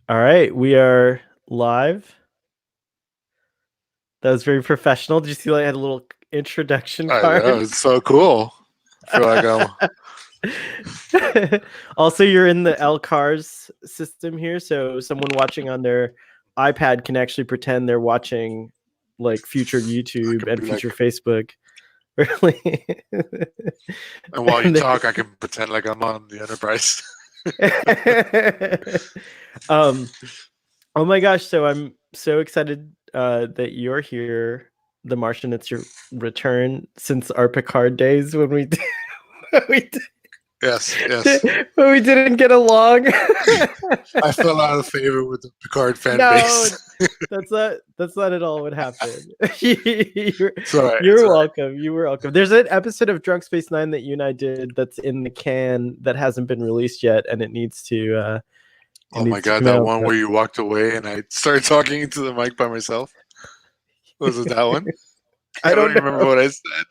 All right, we are live. That was very professional. Did you see I had a little introduction I know, card? it's so cool. I feel like Also, you're in the L cars system here, so someone watching on their iPad can actually pretend they're watching like future I YouTube can and be like, future Facebook. Really? and while you And talk, I can pretend like I'm on the Enterprise. um oh my gosh, so I'm so excited that you're here, the Martian. It's your return since our Picard days when we we, Yes, yes. when we didn't get along. I fell out of favor with the Picard fan No, base. that's not at all what happened. you're, It's all right. It's you're all right. welcome. You were welcome. There's an episode of Drunk Space Nine that you and I did that's in the can that hasn't been released yet, and it needs to Oh my God, come that out. one where you walked away and I started talking into the mic by myself. Was it that one? I I don't don't even remember know. what I said.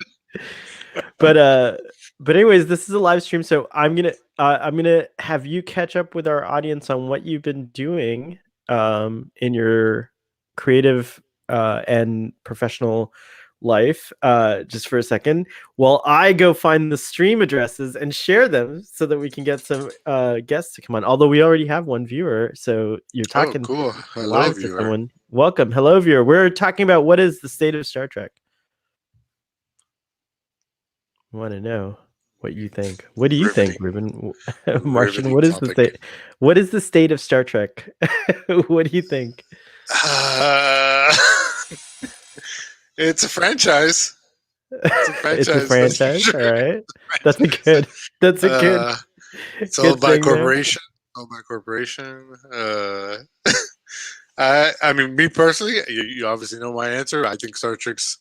But anyways, this is a live stream, so I'm gonna have you catch up with our audience on what you've been doing in your creative and professional life just for a second while I go find the stream addresses and share them so that we can get some guests to come on. Although we already have one viewer, so you're Oh, talking cool. Hello, live to viewer. someone. Welcome. Hello, viewer. We're talking about what is the state of Star Trek. I want to know what you think. What do you think, Ruben? Martian, what is the state? What is the state of Star Trek? What do you think? It's a franchise. It's a franchise. It's a franchise. Sure. All right. That's a good. That's a good. It's owned by a thing there. corporation. Owned by a corporation. I mean, me personally, you obviously know my answer. I think Star Trek's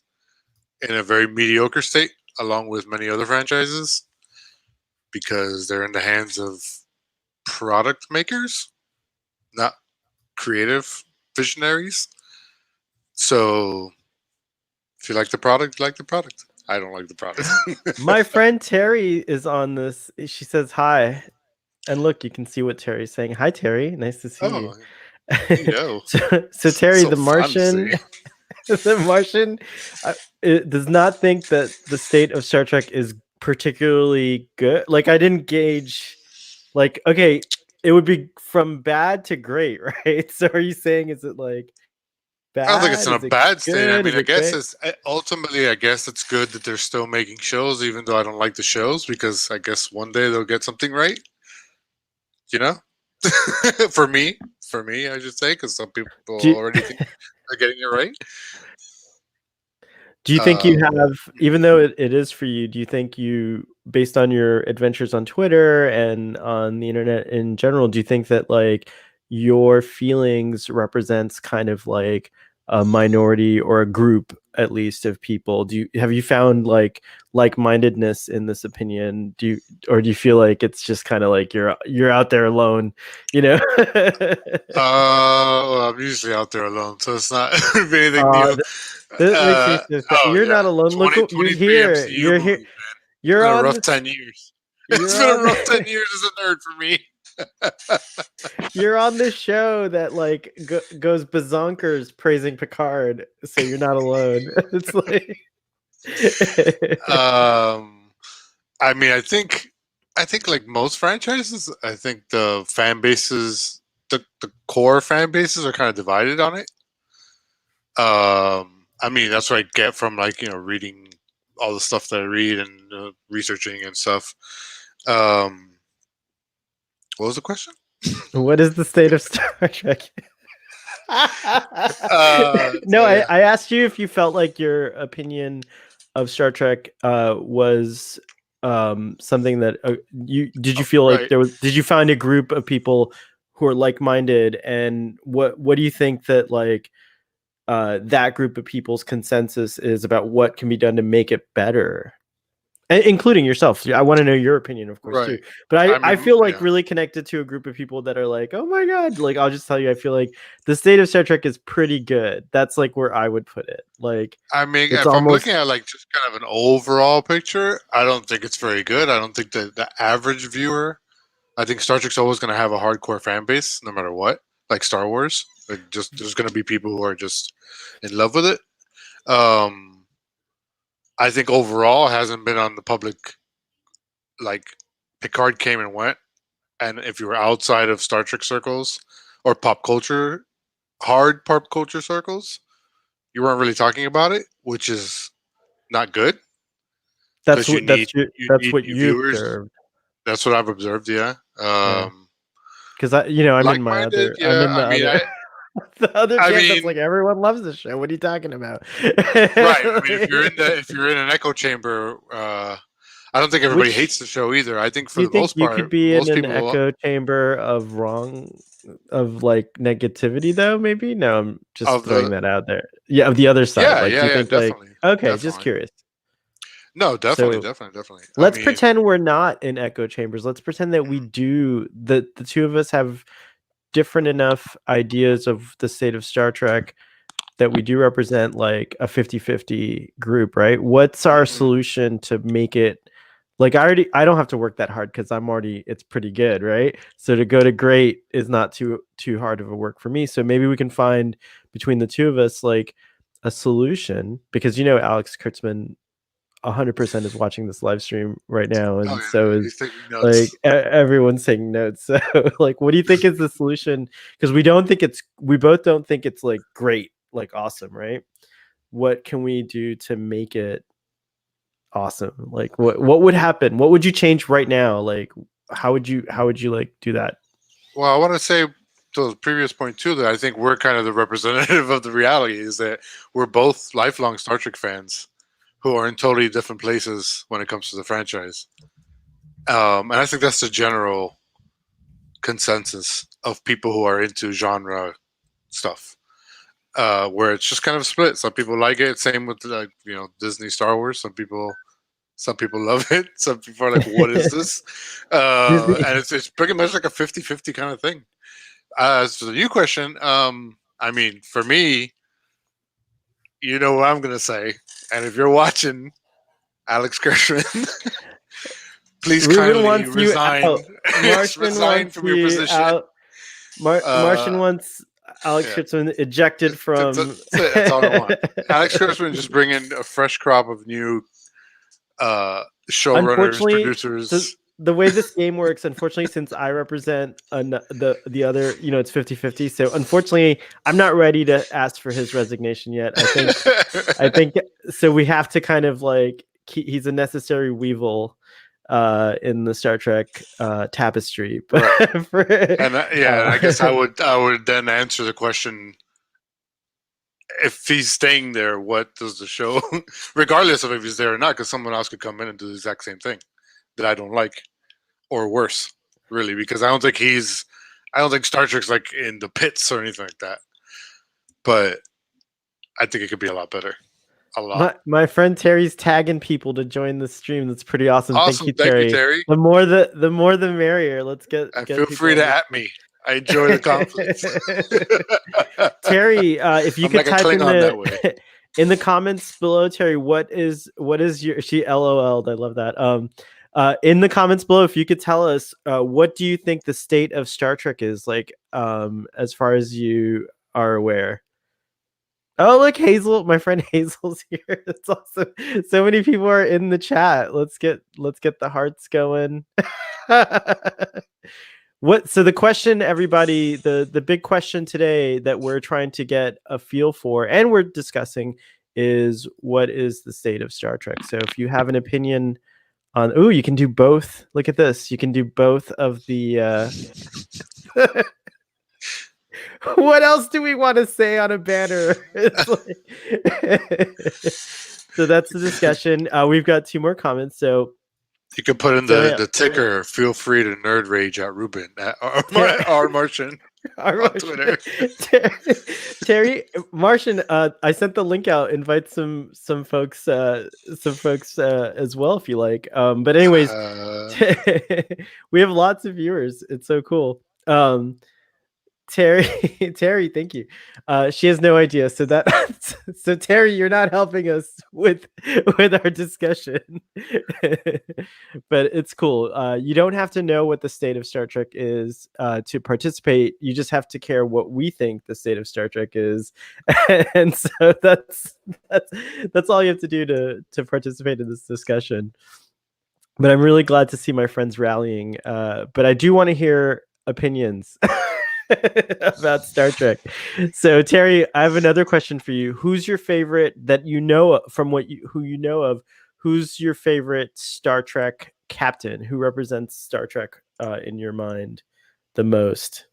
in a very mediocre state, along with many other franchises, because they're in the hands of product makers, not creative visionaries. So, if you like the product, you like the product. I don't like the product. My friend Terry is on this. She says hi, and look, you can see what Terry's saying. Hi, Terry. Nice to see you. Yo. So Terry, So the Martian, the Martian, it does not think that the state of Star Trek is particularly good. Like, I didn't gauge. Like, okay, it would be from bad to great, right? So, are you saying is it like bad? I don't think it's in a bad state. I mean, I guess great? it's ultimately, I guess it's good that they're still making shows, even though I don't like the shows, because I guess one day they'll get something right. You know, for me, I should say, because some people already think they're getting it right. Do you think you have, even though it is for you, do you think you, based on your adventures on Twitter and on the internet in general, do you think that like your feelings represents kind of like a minority or a group at least of people? Have you found like-mindedness in this opinion? Do you feel like it's just kind of like you're out there alone, you know? Well, I'm usually out there alone, so it's not anything new. That makes me so you're not alone. Look, you're here. You're here. You're on on a rough 10 years. It's been a rough 10 years as a nerd for me. You're on this show that like goes bazonkers praising Picard, so you're not alone. It's like, I mean, I think like most franchises, I think the fan bases, the core fan bases are kind of divided on it. I mean, that's what I get from like, reading all the stuff that I read and researching and stuff. What was the question? What is the state of Star Trek? No, I asked you if you felt like your opinion of Star Trek was something that you feel like right. there was, did you find a group of people who are like-minded, and what do you think that like that group of people's consensus is about what can be done to make it better, including yourself? I want to know your opinion, of course, too. But I feel like really connected to a group of people that are like, oh my God, like I'll just tell you, I feel like the state of Star Trek is pretty good. That's like where I would put it. Like, I mean, if I'm looking at like just kind of an overall picture, I don't think it's very good. I don't think that the average viewer, I think Star Trek's always going to have a hardcore fan base no matter what. like Star Wars. Like, just there's going to be people who are just in love with it. Um, I think overall it hasn't been on the public. Like, Picard came and went, and if you were outside of Star Trek circles or pop culture, hard pop culture circles, you weren't really talking about it, which is not good That's because what that's you that's need what new you viewers. observed. That's what I've observed. Yeah. Yeah. Because I'm in my Like-minded. other, I'm Yeah. in the other, the other I camp that's mean, like everyone loves this show. What are you talking about? right. I mean, if you're in an echo chamber, I don't think everybody Which hates the show either. I think do for you the think most you could part, be in most an people echo chamber of wrong, of like negativity though? Maybe no. I'm just of throwing the that out there. Yeah, of the other side. Like, do you yeah, think like definitely, okay? Just definitely. curious. No, So definitely. I let's mean, pretend we're not in echo chambers. Let's pretend that we do. That the two of us have different enough ideas of the state of Star Trek that we do represent like a 50-50 group, right? What's our mhm. solution to make it like I don't have to work that hard because I'm already it's pretty good, right? So to go to great is not too hard of a work for me. So maybe we can find between the two of us like a solution because Alex Kurtzman 100% is watching this live stream right now, Oh and so yeah, is he's taking like notes. everyone's taking notes. So like what do you think is the solution, because we both don't think it's like great, like awesome, right? What can we do to make it awesome? Like what would happen? What would you change right now? Like how would you like do that? Well, I want to say to the previous point too that I think we're kind of the representative of the reality is that we're both lifelong Star Trek fans who are in totally different places when it comes to the franchise. And I think that's the general consensus of people who are into genre stuff, where it's just kind of split. Some people like it. Same with like Disney Star Wars. Some people love it. Some people are like, "What is this?" Disney. And it's pretty much like a 50-50 kind of thing. As for the new question, I mean, for me, you know what I'm gonna say, and if you're watching, Alex Gershwin, please Ruben kindly wants you resign. out. Martian Resign wants from your you position. out. Martian wants Alex Yeah, Kurtzman ejected from. that's it. That's all I want. Alex Gershwin just bring in a fresh crop of new showrunners, Unfortunately, so producers. the way this game works, unfortunately, since I represent the other, it's 50-50. So unfortunately, I'm not ready to ask for his resignation yet. I think so. We have to kind of like he's a necessary weevil in the Star Trek tapestry. But Right. for, And I guess I would then answer the question: if he's staying there, what does the show, regardless of if he's there or not, because someone else could come in and do the exact same thing that I don't like, or worse, really, because I don't think Star Trek's like in the pits or anything like that, but I think it could be a lot better, a lot. my friend Terry's tagging people to join the stream. That's pretty awesome. Thank Awesome, you, thank you, Terry. Terry, The more the merrier. Let's and get feel people free on to this. at me. I enjoy the conflict. Terry, if you I'm could like a type in Klingon that way. the in the comments below, Terry, what is your she LOL'd. I love that. In the comments below, if you could tell us, what do you think the state of Star Trek is like, as far as you are aware? Oh, look, Hazel, my friend Hazel's here. That's awesome. So many people are in the chat. Let's get the hearts going. So the question, everybody, the big question today that we're trying to get a feel for and we're discussing is what is the state of Star Trek? So if you have an opinion on, you can do both. Look at this. You can do both of the what else do we want to say on a banner? So that's the discussion. We've got two more comments. So You can put in yeah. the ticker. Feel free to nerd rage at Ruben at R Martian on Twitter. Terry Martian, I sent the link out. Invite some folks, as well if you like. But anyways, we have lots of viewers. It's so cool. Terry, Terry, thank you. She has no idea. So so Terry, you're not helping us with our discussion, but it's cool. You don't have to know what the state of Star Trek is to participate. You just have to care what we think the state of Star Trek is, and so that's all you have to do to participate in this discussion. But I'm really glad to see my friends rallying. But I do want to hear opinions about Star Trek. So Terry, I have another question for you. Who's your favorite that you know from who you know of? Who's your favorite Star Trek captain? Who represents Star Trek in your mind the most?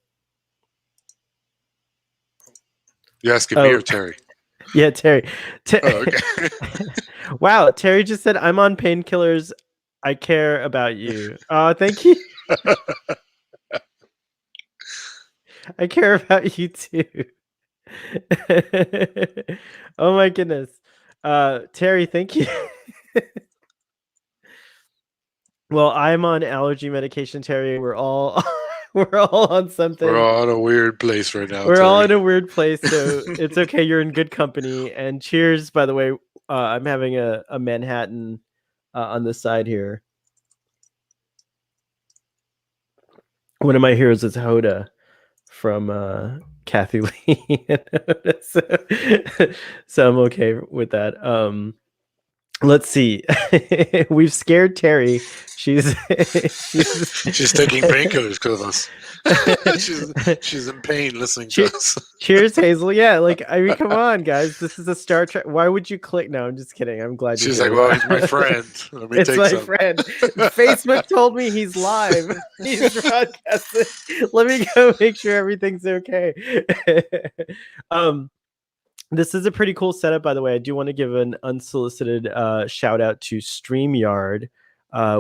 You asking me or Terry? Yeah, Terry. Okay. Wow, Terry just said, "I'm on painkillers. I care about you." Oh, thank you. I care about you too. Oh my goodness. Terry, thank you. Well, I'm on allergy medication, Terry. We're all on something. We're all in a weird place right now. We're Terry. all in a weird place, so it's okay. You're in good company. And cheers, by the way. I'm having a Manhattan on the side here. One of my heroes is Hoda from Kathy Lee. So I'm okay with that. Let's see. We've scared Terry. She's taking painkillers because of us. she's in pain listening to us. Cheers, Hazel. Yeah, like I mean, come on, guys. This is a Star Trek. Why would you click? No, I'm just kidding. I'm glad. She's like, well, he's my friend. Let me it's take my some. friend. Facebook told me he's live. He's broadcasting. Let me go make sure everything's okay. This is a pretty cool setup, by the way. I do want to give an unsolicited shout out to StreamYard,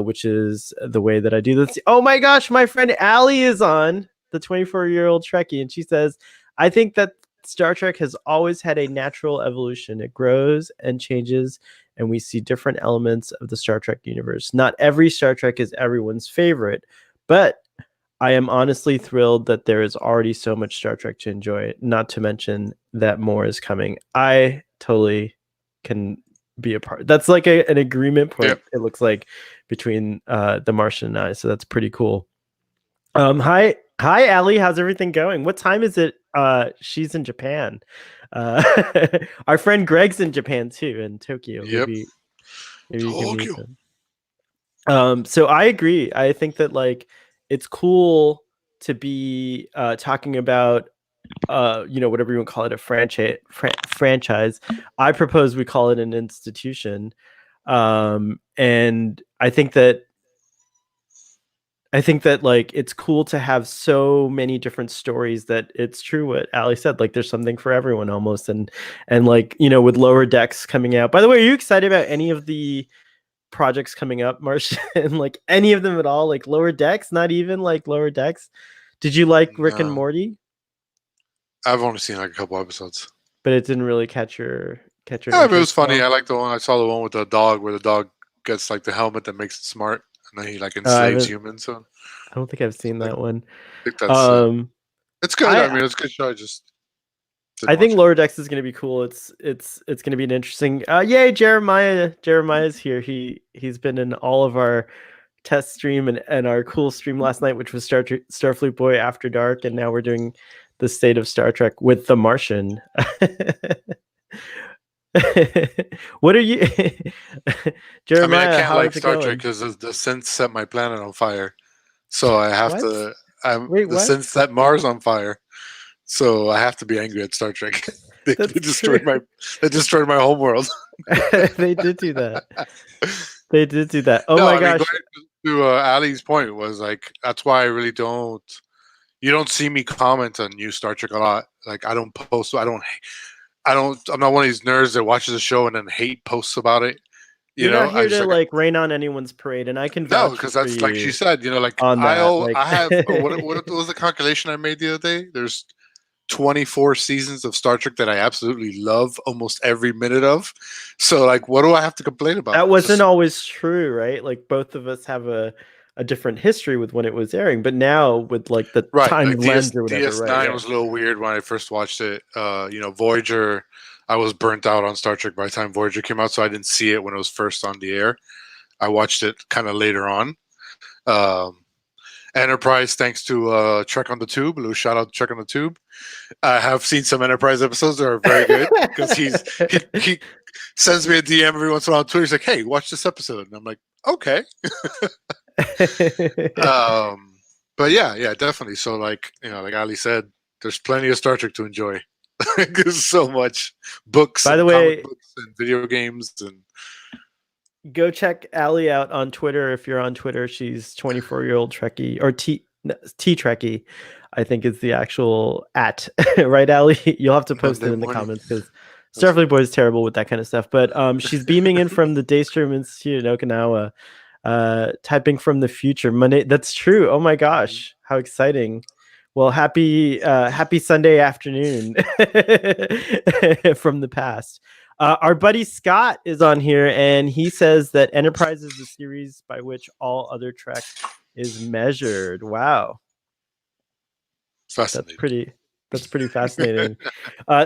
which is the way that I do this. Oh my gosh, my friend Allie is on, the 24-year-old Trekkie, and she says, I think that Star Trek has always had a natural evolution. It grows and changes, and we see different elements of the Star Trek universe. Not every Star Trek is everyone's favorite, but I am honestly thrilled that there is already so much Star Trek to enjoy, not to mention that more is coming. I totally can be a part. That's like an agreement point, yep. It looks like, between the Martian and I, so that's pretty cool. Hi, Allie. How's everything going? What time is it? She's in Japan. Our friend Greg's in Japan too, in Tokyo. Yep. Maybe you can meet them. So I agree. I think that like it's cool to be talking about whatever you want to call it, a franchise. I propose we call it an institution. And I think that like it's cool to have so many different stories that it's true what Ali said, like there's something for everyone almost. And like, with Lower Decks coming out. By the way, are you excited about any of the projects coming up, Martian? Like any of them at all? Like Lower Decks? Not even like Lower Decks? Did you like Rick and Morty? I've only seen like a couple episodes, but it didn't really catch your yeah, but it was funny. I like the one. I saw the one with the dog, where the dog gets like the helmet that makes it smart, and then he like enslaves humans. So I don't think I've seen that one. I think that's it's good. I mean, it's a good show. I think Lower Decks is going to be cool. It's going to be an interesting. Yay, Jeremiah's here. He's been in all of our test stream and our cool stream last night, which was Starfleet Boy After Dark, and now we're doing the state of Star Trek with the Martian. What are you, Jeremiah? I mean, I can't like Star Trek because the synth set my planet on fire, so I have to. The synth set Mars on fire, so I have to be angry at Star Trek. they destroyed my home world. They did do that. They did do that. Oh my gosh! To Ali's point was like that's why I really don't. You don't see me comment on new Star Trek a lot. Like I don't post. I'm not one of these nerds that watches a show and then hate posts about it. You're not here to like rain on anyone's parade, and I can vouch because that's like she said. Like on that, I have what was the calculation I made the other day? There's 24 seasons of Star Trek that I absolutely love almost every minute of. So like, what do I have to complain about? That wasn't always true, right? Like both of us have a a different history with when it was airing. But now with like the Right, time like lens or whatever, right? DS9 Right. was a little weird when I first watched it. Voyager, I was burnt out on Star Trek by the time Voyager came out, so I didn't see it when it was first on the air. I watched it kind of later on. Um, Enterprise, thanks to Trek on the Tube. A little shout out to Trek on the Tube. I have seen some Enterprise episodes that are very good because he sends me a DM every once in a while on Twitter. He's like, "Hey, watch this episode," and I'm like, "Okay." But yeah, definitely. So like like Ali said, there's plenty of Star Trek to enjoy. There's so much books By the and comic way, books and video games and go check Allie out on Twitter. If you're on Twitter, she's 24-year-old Trekkie or T Trekkie, I think is the actual at right, Allie. You'll have to post Monday it in the morning. comments because Starfleet Boy is terrible with that kind of stuff. But she's beaming in from the Daystrom Institute in Okinawa, typing from the future Monday. That's true. Oh my gosh, how exciting! Well, happy Sunday afternoon from the past. Our buddy Scott is on here, and he says that Enterprise is the series by which all other Trek is measured. Wow, that's pretty fascinating.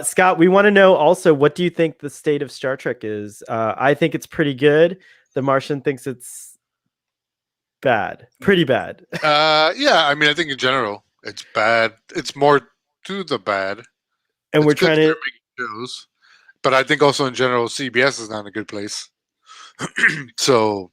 Scott, we want to know also, what do you think the state of Star Trek is? I think it's pretty good. The Martian thinks it's bad, pretty bad. Yeah, I mean, I think in general it's bad. It's more to the bad. And it's we're good trying that to. they're making shows, but I think also in general CBS is not in a good place. So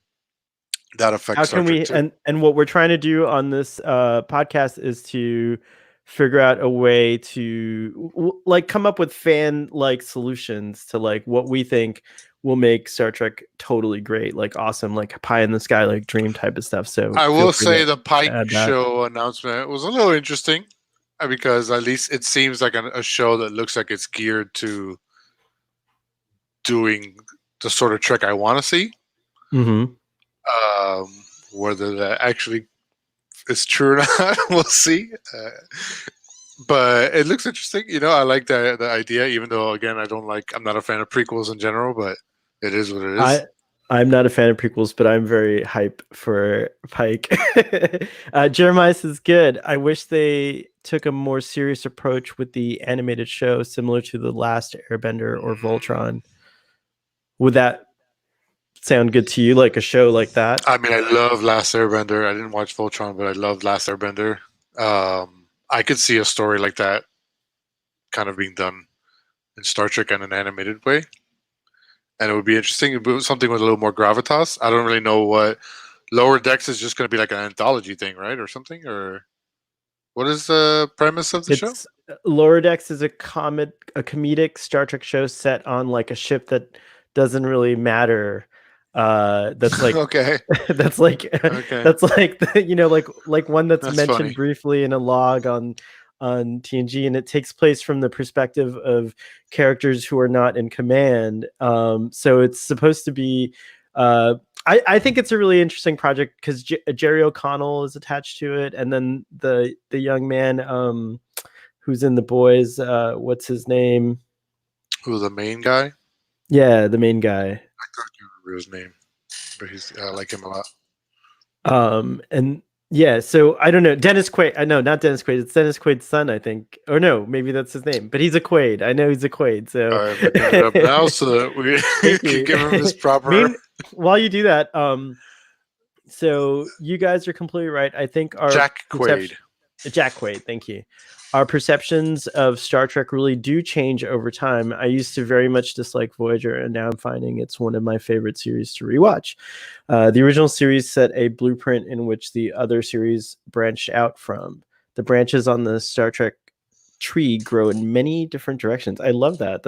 that affects How Star can Trek we too. and what we're trying to do on this podcast is to figure out a way to like come up with fan like solutions to like what we think will make Star Trek totally great, like awesome, like pie in the sky, like dream type of stuff. So I feel will free say to the Pike add that. show announcement was a little interesting because at least it seems like a show that looks like it's geared to doing the sort of Trek I want to see. Mm-hmm. Whether that actually is true or not, we'll see. But it looks interesting. I like the idea, even though again I'm not a fan of prequels in general, but it is what it is. I'm not a fan of prequels, but I'm very hype for Pike. Jeremiah says, good. I wish they took a more serious approach with the animated show, similar to The Last Airbender or Voltron. Would that sound good to you, like a show like that? I mean, I love Last Airbender. I didn't watch Voltron, but I loved Last Airbender. I could see a story like that kind of being done in Star Trek in an animated way. And it would be interesting. It would be something with a little more gravitas. I don't really know what Lower Decks is. Just going to be like an anthology thing, right, or something. Or what is the premise of the show? Lower Decks is a comedic Star Trek show set on like a ship that doesn't really matter. That's like okay. That's like okay. That's like like one that's mentioned funny. briefly in a log on TNG, and it takes place from the perspective of characters who are not in command. So it's supposed to be. I think it's a really interesting project because Jerry O'Connell is attached to it, and then the young man who's in The Boys. What's his name? Who, the main guy? Yeah, the main guy. I can't remember his name, but I like him a lot. And yeah, so I don't know. Dennis Quaid. No, not Dennis Quaid. It's Dennis Quaid's son, I think. Or no, maybe that's his name. But he's a Quaid. I know he's a Quaid. So all right, looking it up now so that we can give him his proper. While you do that, so you guys are completely right. I think our Jack Quaid. Thank you. Our perceptions of Star Trek really do change over time. I used to very much dislike Voyager, and now I'm finding it's one of my favorite series to rewatch. The original series set a blueprint in which the other series branched out from. The branches on the Star Trek tree grow in many different directions. I love that.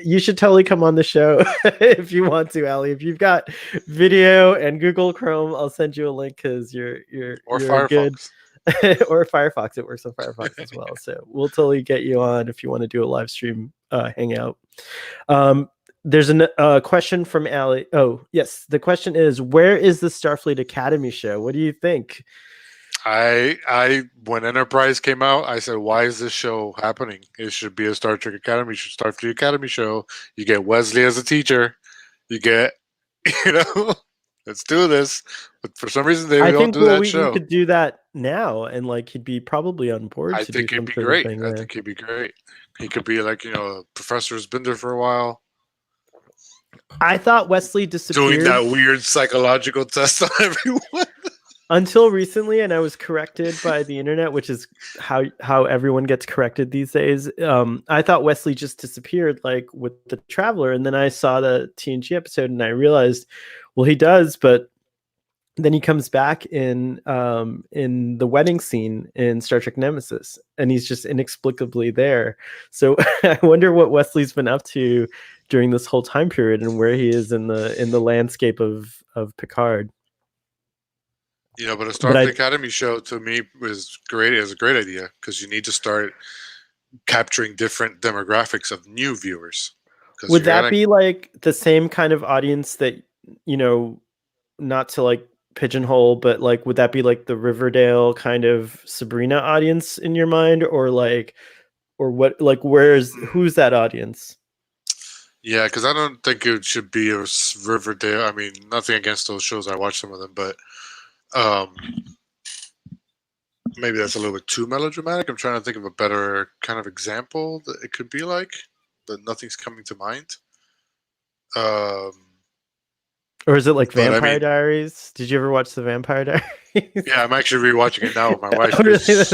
You should totally come on the show if you want to, Ali. If you've got video and Google Chrome, I'll send you a link because you're Firefox. Good. Or Firefox. It works on Firefox as well. So we'll totally get you on if you want to do a live stream hangout. There's a question from Ali. Oh, yes. The question is, where is the Starfleet Academy show? What do you think? When Enterprise came out, I said, why is this show happening? It should be a Star Trek Academy, Starfleet Academy show. You get Wesley as a teacher. You get, Let's do this. But for some reason, they I don't think do well that we show. could do that now, and like he'd be probably on board I to do think he'd some be sort of great. thing. I Yeah. think he'd be great. He could be like, a professor who's been there for a while, I thought Wesley doing disappeared that weird psychological test on everyone. until recently, and I was corrected by the internet, which is how everyone gets corrected these days. I thought Wesley just disappeared, like with the Traveler, and then I saw the TNG episode, and I realized, well, he does, but then he comes back in the wedding scene in Star Trek Nemesis, and he's just inexplicably there. So I wonder what Wesley's been up to during this whole time period, and where he is in the landscape of Picard. But a But Starfleet I Academy show to me was great. Is a great idea because you need to start capturing different demographics of new viewers. Because would you're that gonna, be like the same kind of audience that, you know, not to like pigeonhole, but like would that be like the Riverdale kind of Sabrina audience in your mind, or what, like who's that audience? yeah, because I don't think it should be a Riverdale. I mean, nothing against those shows. I watch some of them, but um, maybe that's a little bit too melodramatic. I'm trying to think of a better kind of example that it could be like, but nothing's coming to mind. Um, Or is it like but I Vampire mean, Diaries? Did you ever watch the Vampire Diaries? yeah, I'm actually rewatching it now with my wife Oh, really? because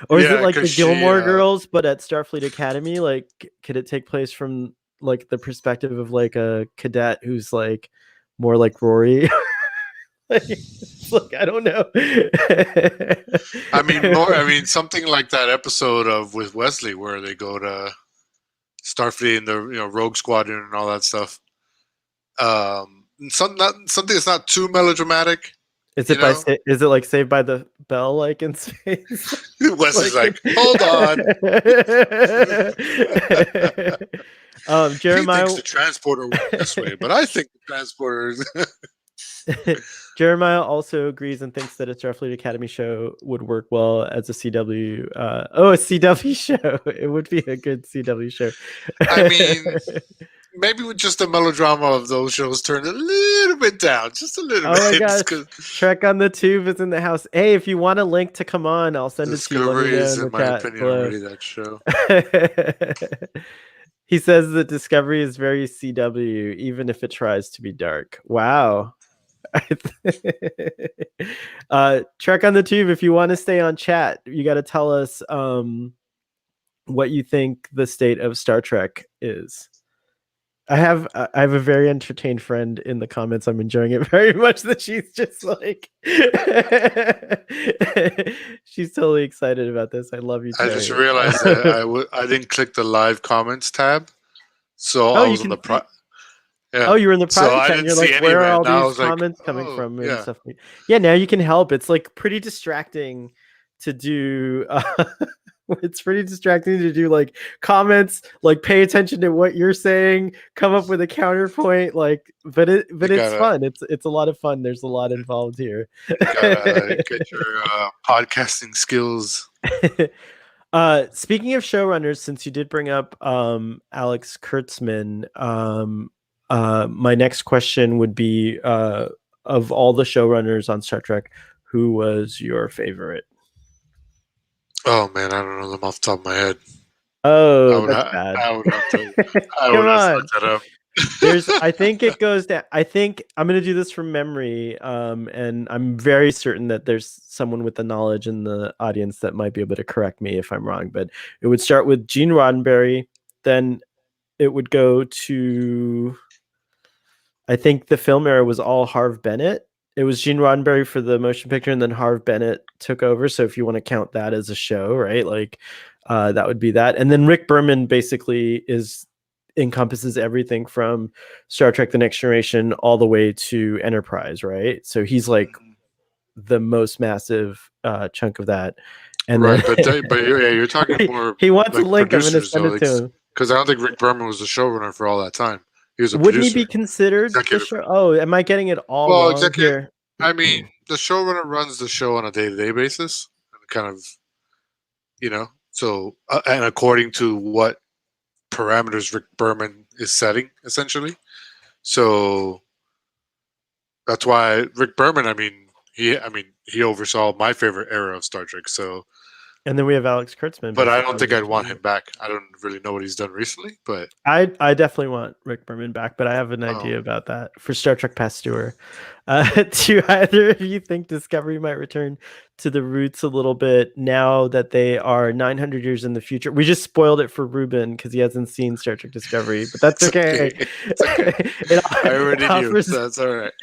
Or is it yeah, like the because she Gilmore Girls, but at Starfleet Academy? Like, could it take place from like the perspective of like a cadet who's like more like Rory? Like, it's like I don't know. I mean something like that episode of with Wesley where they go to Starfleet and the Rogue Squadron and all that stuff. Something that's not too melodramatic. Is You it by know, is it like Saved by the Bell, like in space? Wesley's Like, like, hold on. He thinks Jeremiah the transporter went this way, but I think the transporter is. Jeremiah also agrees and thinks that a Starfleet Academy show would work well as a CW. A CW show. It would be a good CW show. I mean, maybe with just the melodrama of those shows turned a little bit down, just a little Oh my bit. gosh. Trek on the Tube is in the house. Hey, if you want a link to come on, I'll send it to you. Let me Discovery know is, in the in my chat opinion, below. already that show. He says that Discovery is very CW, even if it tries to be dark. Wow. Trek on the Tube, if you want to stay on chat, you got to tell us what you think the state of Star Trek is. I have a very entertained friend in the comments. I'm enjoying it very much that she's just like she's totally excited about this. I love you, I just Terry. realized that I didn't click the live comments tab, so Oh, I you was on can the see. yeah. Oh, you're in the So private I chat and didn't you're see like, any of where are it. all Now I these was like, comments coming oh from and yeah, stuff? Yeah, now you can help. It's like pretty distracting to do. It's pretty distracting to do like comments, like pay attention to what you're saying, come up with a counterpoint, like, but you it's gotta fun. It's a lot of fun. There's a lot involved here. get your podcasting skills. Speaking of showrunners, since you did bring up Alex Kurtzman, my next question would be of all the showrunners on Star Trek, who was your favorite? Oh man, I don't know them off the top of my head. Oh, that's bad. I would have to I Come would have to on. look that up. I think it goes down. I think I'm going to do this from memory. And I'm very certain that there's someone with the knowledge in the audience that might be able to correct me if I'm wrong, but it would start with Gene Roddenberry. Then it would go to, I think the film era was all Harv Bennett. It was Gene Roddenberry for the motion picture, and then Harv Bennett took over. So if you want to count that as a show, right? Like that would be that. And then Rick Berman basically encompasses everything from Star Trek: The Next Generation all the way to Enterprise, right? So he's like the most massive chunk of that. And Right, then but yeah, you're talking more he wants a like link. I'm going to producers send though, it to him. because I don't think Rick Berman was the showrunner for all that time. He was a Wouldn't he be producer, considered the executive. show? Oh, am I getting it all Well, wrong executive. here? I mean, the showrunner runs the show on a day-to-day basis, kind of, So, and according to what parameters Rick Berman is setting, essentially. So, That's why Rick Berman. He oversaw my favorite era of Star Trek. So, And then we have Alex Kurtzman. but I don't think I'd basically. want him back. I don't really know what he's done recently, but I definitely want Rick Berman back, but I have an idea about that for Star Trek Pasteur. Do either of you think Discovery might return to the roots a little bit now that they are 900 years in the future? We just spoiled it for Ruben because he hasn't seen Star Trek Discovery, but that's okay. It's okay. I already knew, so that's all right.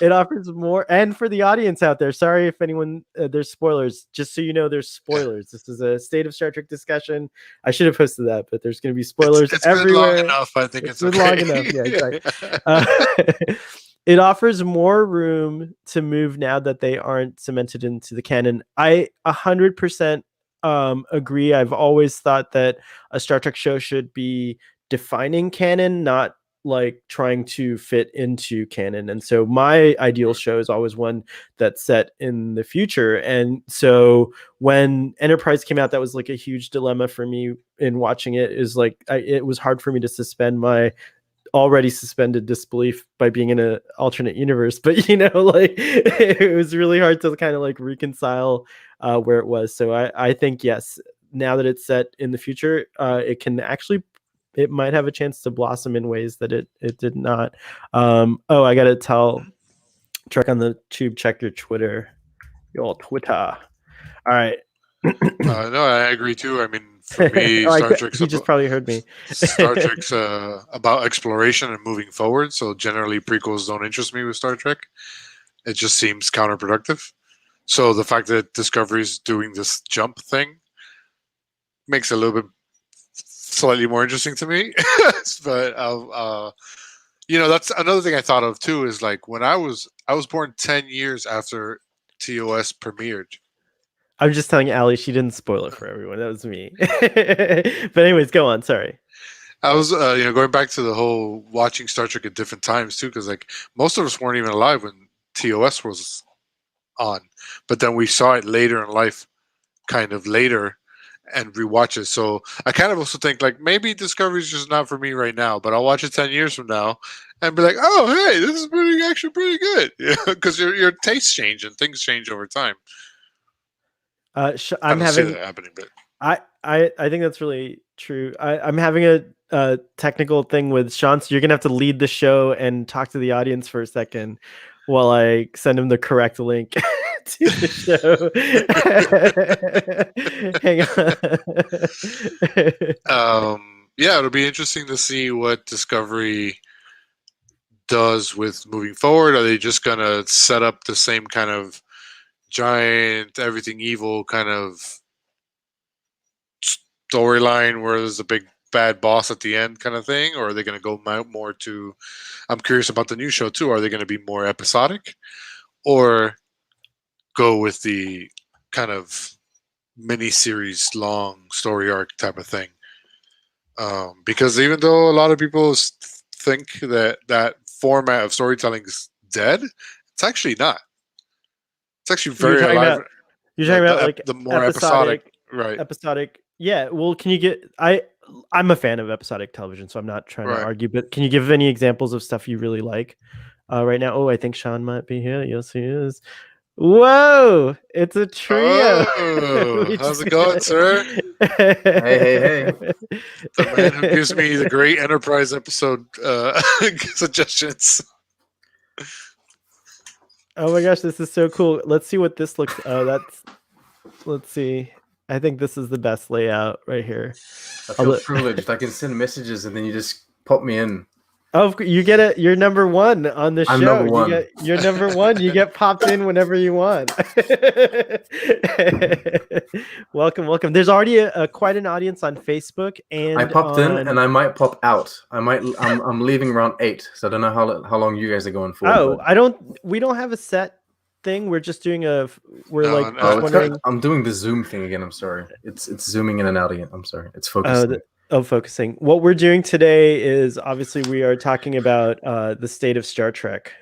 It offers more, and for the audience out there, sorry if anyone there's spoilers. Just so you know, there's spoilers. This is a State of Star Trek discussion. I should have posted that, but there's going to be spoilers it's everywhere. Been long enough. I think it's been okay. long enough. Yeah, exactly. It offers more room to move now that they aren't cemented into the canon. I 100% agree. I've always thought that a Star Trek show should be defining canon, not like trying to fit into canon. And so my ideal show is always one that's set in the future. And so when Enterprise came out, that was like a huge dilemma for me in watching it. Is like it was hard for me to suspend my already suspended disbelief by being in an alternate universe, but like it was really hard to kind of like reconcile where it was. So I think yes, now that it's set in the future, it might have a chance to blossom in ways that it did not. I gotta tell Trek on the Tube, check your Twitter, your Twitter. All right. No, I agree too. I mean, for me, Star Trek's he just probably heard me. Star Trek's about exploration and moving forward. So generally, prequels don't interest me with Star Trek. It just seems counterproductive. So the fact that Discovery's doing this jump thing makes it a little bit slightly more interesting to me. But that's another thing I thought of too. Is like when I was born 10 years after TOS premiered. I'm just telling Allie she didn't spoil it for everyone. That was me. But anyways, go on. Sorry. I was, going back to the whole watching Star Trek at different times too, because like most of us weren't even alive when TOS was on, but then we saw it later in life, kind of later, and rewatch it. So I kind of also think like maybe Discovery's just not for me right now, but I'll watch it 10 years from now and be like, oh hey, this is actually pretty good, because your tastes change and things change over time. I'm having that happening, but I think that's really true. I'm having a technical thing with Sean, so you're gonna have to lead the show and talk to the audience for a second while I send him the correct link to the show. Hang on. Yeah, it'll be interesting to see what Discovery does with moving forward. Are they just gonna set up the same kind of giant everything evil kind of storyline where there's a big bad boss at the end kind of thing, or are they going to go more to, I'm curious about the new show too, are they going to be more episodic or go with the kind of mini-series long story arc type of thing? Because even though a lot of people think that format of storytelling is dead, it's actually not. It's actually very alive. You're talking about like the more episodic, right? Episodic, yeah. Well, can you get? I'm a fan of episodic television, so I'm not trying to argue. But can you give any examples of stuff you really like right now? Oh, I think Sean might be here. Yes, he is. Whoa! It's a trio. Oh, how's it going, sir? Hey! The man who gives me the great Enterprise episode suggestions. Oh my gosh, this is so cool. Let's see what this looks. Let's see. I think this is the best layout right here. I feel privileged. I can send messages and then you just pop me in. Oh, you get it. You're number one on the show. I'm number one. You're number one. You get popped in whenever you want. Welcome. There's already quite an audience on Facebook, and I popped in, and I might pop out. I'm leaving around 8, so I don't know how long you guys are going for. Oh, we don't have a set thing. We're just doing wondering. I'm doing the Zoom thing again. I'm sorry. It's zooming in and out again. I'm sorry. It's focusing. Focusing. What we're doing today is obviously we are talking about the state of Star Trek.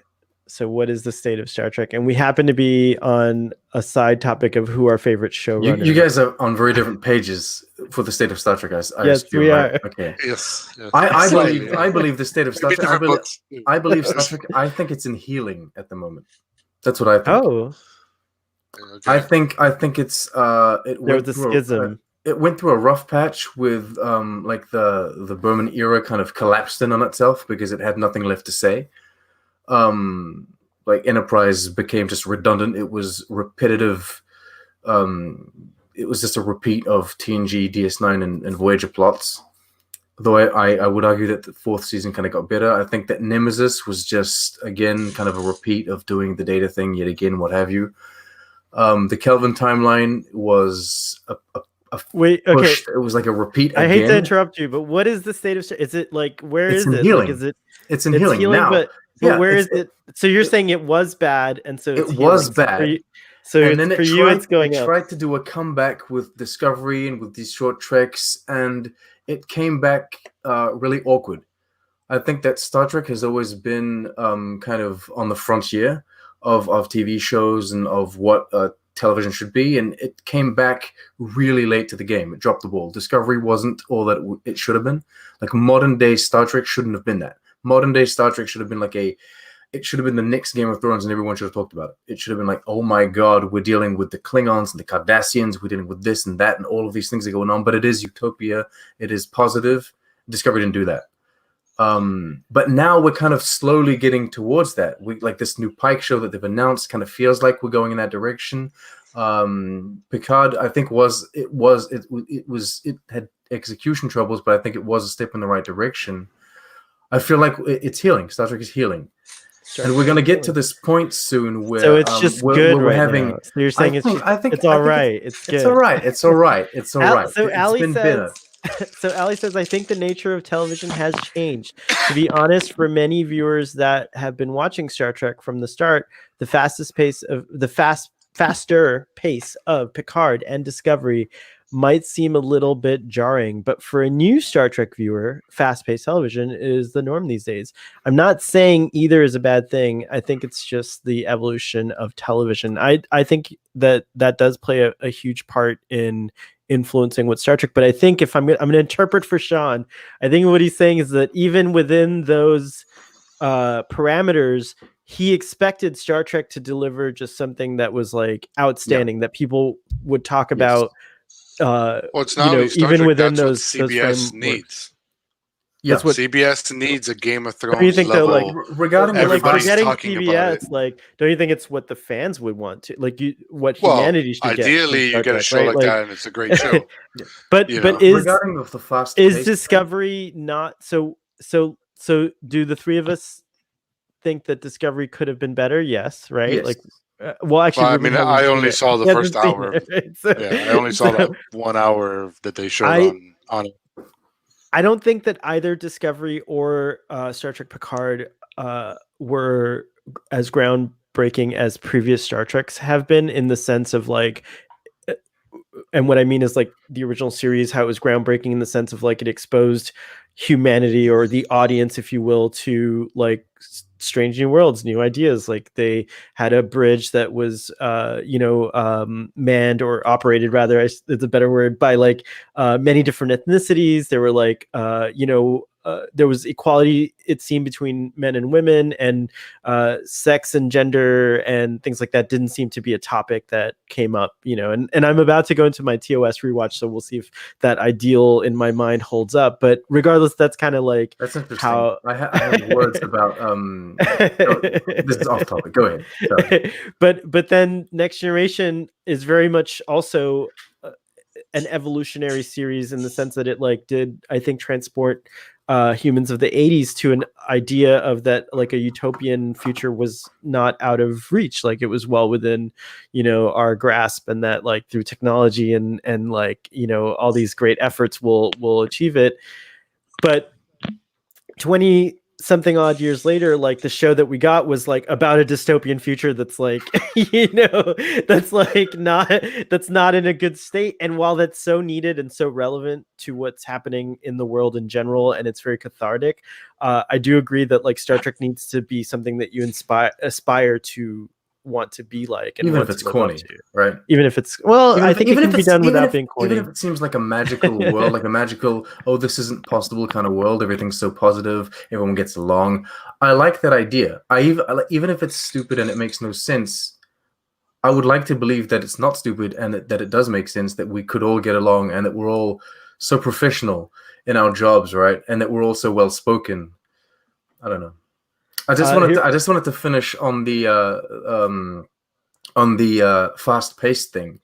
So what is the state of Star Trek? And we happen to be on a side topic of who our favorite showrunner. You guys are on very different pages for the state of Star Trek. I Yes, assume, we right? are. Okay. Yes. I believe the state of Star Maybe Trek. different books. I believe Star Trek. I think it's in healing at the moment. That's what I think. Oh, Okay. I think it's there was a schism. It went through a rough patch with like the Berman era kind of collapsed in on itself because it had nothing left to say. Like Enterprise became just redundant. It was repetitive. It was just a repeat of TNG, DS9, and Voyager plots. Though I would argue that the fourth season kind of got better. I think that Nemesis was just, again, kind of a repeat of doing the Data thing yet again, what have you. The Kelvin timeline was Wait, okay. pushed. It was like a repeat again. I hate to interrupt you, but what is the state of? Is it like where It's is in it? healing. Like, is it? It's in healing now. But Yeah, where is it's- it? So you're saying it was bad, and so it's It was healing. So bad. for you- So and it's, then for you, it's going it up. tried to do a comeback with Discovery and with these short treks, and it came back really awkward. I think that Star Trek has always been kind of on the frontier of TV shows and of what television should be, and it came back really late to the game. It dropped the ball. Discovery wasn't all that it should have been. Like modern day Star Trek shouldn't have been that. Modern day Star Trek should have been it should have been the next Game of Thrones, and everyone should have talked about it. It should have been like, oh my God, we're dealing with the Klingons and the Cardassians, we're dealing with this and that, and all of these things are going on. But it is utopia. It is positive. Discovery didn't do that. But now we're kind of slowly getting towards that. We like this new Pike show that they've announced kind of feels like we're going in that direction. Picard, I think it had execution troubles, but I think it was a step in the right direction. I feel like it's healing. Star Trek is healing. And we're going to get to this point soon where So it's just good we're right having. now. So you're saying it's all right. It's good. It's all right. It's all right. It's all right. So It's Ali been says. better. So Ali says, I think the nature of television has changed. To be honest, for many viewers that have been watching Star Trek from the start, the faster pace of Picard and Discovery might seem a little bit jarring, but for a new Star Trek viewer, fast-paced television is the norm these days. I'm not saying either is a bad thing. I think it's just the evolution of television. I think that does play a huge part in influencing what Star Trek, but I think if I'm going to interpret for Sean, I think what he's saying is that even within those parameters, he expected Star Trek to deliver just something that was like outstanding, that people would talk about. Well, it's not only Star even Trek, within that's those what CBS frameworks. needs. Yes, what CBS needs a Game of Thrones Don't you think level. though, like regarding everybody's forgetting talking about CBS, it. like, don't you think it's what the fans would want to, like, what Well, humanity should get? ideally, you get a show right? like that, and it's a great show. But You know. is regarding of the fast Discovery not so? Do the three of us think that Discovery could have been better? Yes, right. Yes. Like, well, actually, Well, I Ruben mean, hasn't I seen only it. saw the He hasn't first seen hour. it, right? So- Yeah, I only saw that 1 hour that they showed on it. I don't think that either Discovery or Star Trek Picard were as groundbreaking as previous Star Treks have been, in the sense of like, and what I mean is like the original series, how it was groundbreaking in the sense of like it exposed humanity or the audience, if you will, to like strange new worlds, new ideas. Like they had a bridge that was manned or operated, rather, it's a better word, by like many different ethnicities. There were like there was equality, it seemed, between men and women, and sex and gender and things like that didn't seem to be a topic that came up, and I'm about to go into my TOS rewatch, so we'll see if that ideal in my mind holds up. But regardless, that's kind of like, That's interesting. how I have words about this is off topic. Go ahead. Sorry. but then Next Generation is very much also an evolutionary series, in the sense that it like did, I think, transport humans of the 80s to an idea of that, like, a utopian future was not out of reach. Like, it was well within, our grasp, and that like through technology and like, all these great efforts will achieve it. But something odd years later, like the show that we got was like about a dystopian future that's like, that's not in a good state. And while that's so needed and so relevant to what's happening in the world in general, and it's very cathartic, I do agree that like Star Trek needs to be something that you aspire to want to be like, and even if it's corny, right? Even if it's I think it can be done without being corny. Even if it seems like a magical world, like a magical, oh, this isn't possible kind of world. Everything's so positive, everyone gets along. I like that idea. Even if it's stupid and it makes no sense, I would like to believe that it's not stupid and that it does make sense, that we could all get along and that we're all so professional in our jobs, right? And that we're all so well spoken. I don't know. I just wanted to finish on the fast-paced thing.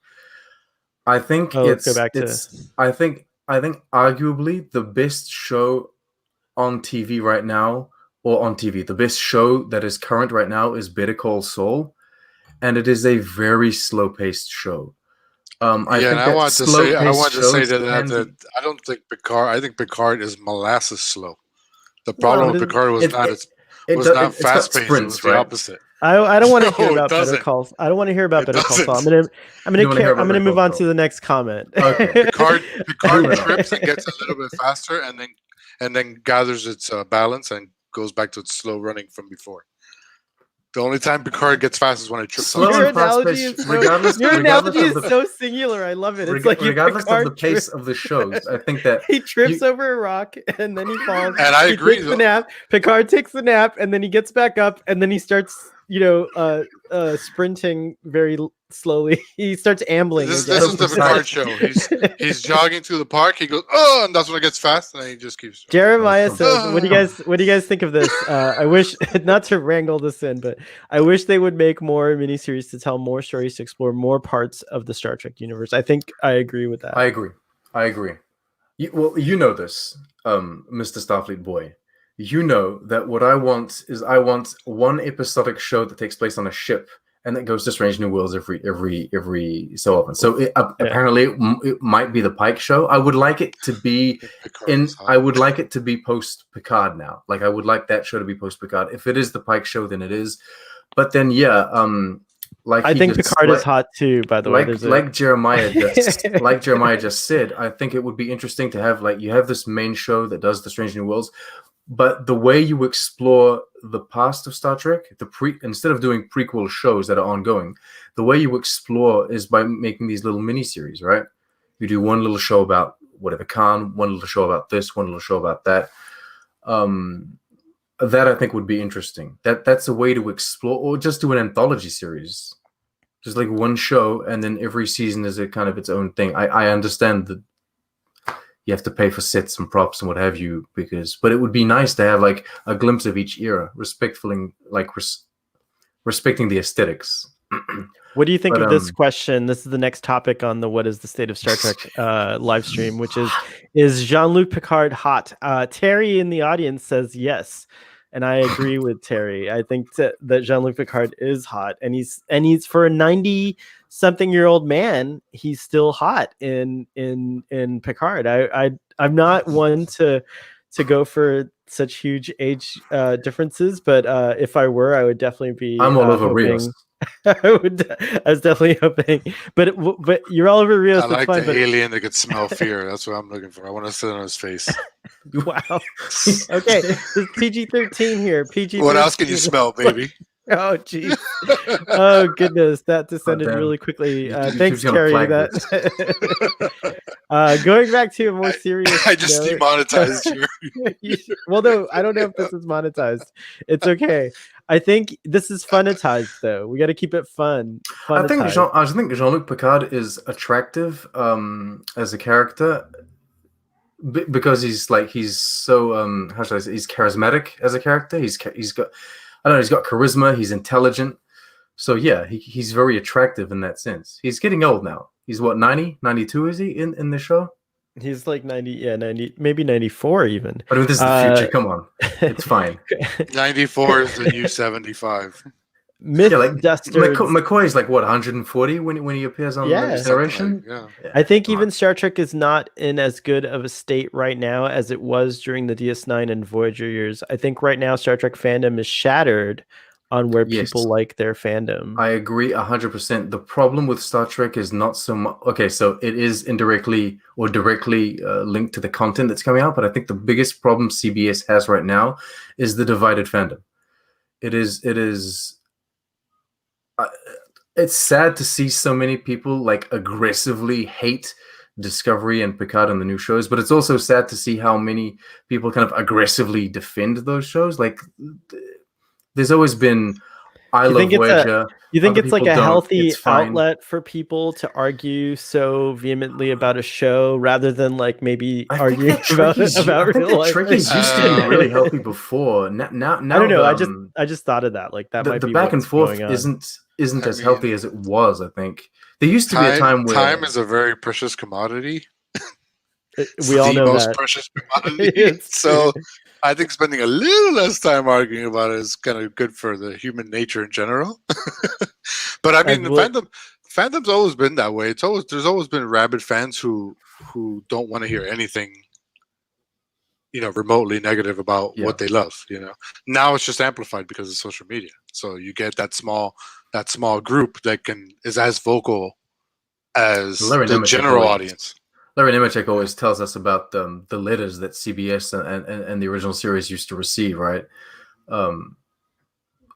I think I think arguably the best show on TV right now, the best show that is current right now is Better Call Saul, and it is a very slow-paced show. I want to say that I don't think Picard. I think Picard is molasses slow. The problem with Picard was not fast-paced. It was the opposite. I don't want to hear about Better Call. I don't want to hear about Better Call Saul. I'm gonna move on to the next comment. Okay. Picard trips and gets a little bit faster, and then gathers its balance and goes back to its slow running from before. The only time Picard gets fast is when it trips. Your analogy is so singular. I love it. It's like regardless of the pace of the shows, I think that he trips over a rock and then he falls. And I agree. Takes the nap. Picard takes the nap and then he gets back up and then he starts, sprinting very slowly. He starts ambling. This is the Picard show. He's jogging through the park. He goes, oh, and that's when it gets fast, and then he just keeps. Jeremiah says, "What do you guys think of this? I wish not to wrangle this in, but I wish they would make more miniseries to tell more stories, to explore more parts of the Star Trek universe." I think I agree with that. I agree. You know this, Mr. Starfleet Boy. You know that what I want is one episodic show that takes place on a ship and that goes to strange new worlds every so often. So apparently it might be the Pike show. I would like it to be I would like it to be post Picard now. Like I would like that show to be post Picard. If it is the Pike show, then it is. But then I think Picard is hot too. By the way, like Jeremiah just said, I think it would be interesting to have you have this main show that does the Strange New Worlds, but the way you explore the past of Star Trek, instead of doing prequel shows that are ongoing, the way you explore is by making these little miniseries, right? You do one little show about whatever Khan, one little show about this, one little show about that. That I think would be interesting. That's a way to explore, or just do an anthology series, just like one show, and then every season is a kind of its own thing. I understand that you have to pay for sets and props and what have you, but it would be nice to have a glimpse of each era, respecting the aesthetics. What do you think of this question? This is the next topic on the What is the State of Star Trek live stream, which is Jean-Luc Picard hot? Terry in the audience says yes. And I agree with Terry. I think that Jean-Luc Picard is hot, and he's for a 90-something-year-old man, he's still hot in Picard. I'm not one to go for such huge age differences, but if I were, I would definitely be. I'm all over Rios. I was definitely hoping, but you're all over Rios. I like the alien that could smell fear. That's what I'm looking for. I want to sit on his face. Wow. Okay, it's PG-13 here. PG. What else can you smell, baby? Oh, geez. Oh, goodness. That descended really quickly. Thanks, Carrie. Going back to a more serious I just demonetized you. Well, no, I don't know if this is monetized. It's okay. I think this is funitized, though. We got to keep it fun. I think Jean-Luc Picard is attractive as a character because he's so how should I say, he's charismatic as a character. He's got charisma. He's intelligent. So yeah, he's very attractive in that sense. He's getting old now. He's what, 90, 92 is he in the show? He's like 90, maybe 94 even. But this is the future. Come on, it's fine. 94 is the new 75. Myth Yeah, like dusters. McCoy's like what 140 when he appears on Yeah. Next Generation. Yeah. I think Come even on. Star Trek is not in as good of a state right now as it was during the DS9 and Voyager years. I think right now Star Trek fandom is shattered on where Yes. people like their fandom. I agree 100%. The problem with Star Trek is not so much. Okay, so it is indirectly or directly linked to the content that's coming out, but I think the biggest problem CBS has right now is the divided fandom. It is. It's sad to see so many people like aggressively hate Discovery and Picard and the new shows, but it's also sad to see how many people kind of aggressively defend those shows. Like, there's always been I love Voyager. You think it's like a healthy It's fine. outlet for people to argue so vehemently about a show rather than like maybe arguing about real life? Trekkies used to be really healthy before. Now I don't know. I just thought of that. Like that might the be back and what's forth going on. isn't as healthy as it was. I think there used to be a time where time is a very precious commodity. We all know the most that. precious commodity. So I think spending a little less time arguing about it is kind of good for the human nature in general. But I mean, fandom's always been that way. There's always been rabid fans who don't want to hear anything, remotely negative about what they love. Now it's just amplified because of social media. So you get that small group that is as vocal as the general audience. Larry Nemechek always tells us about the letters that CBS and the original series used to receive, right?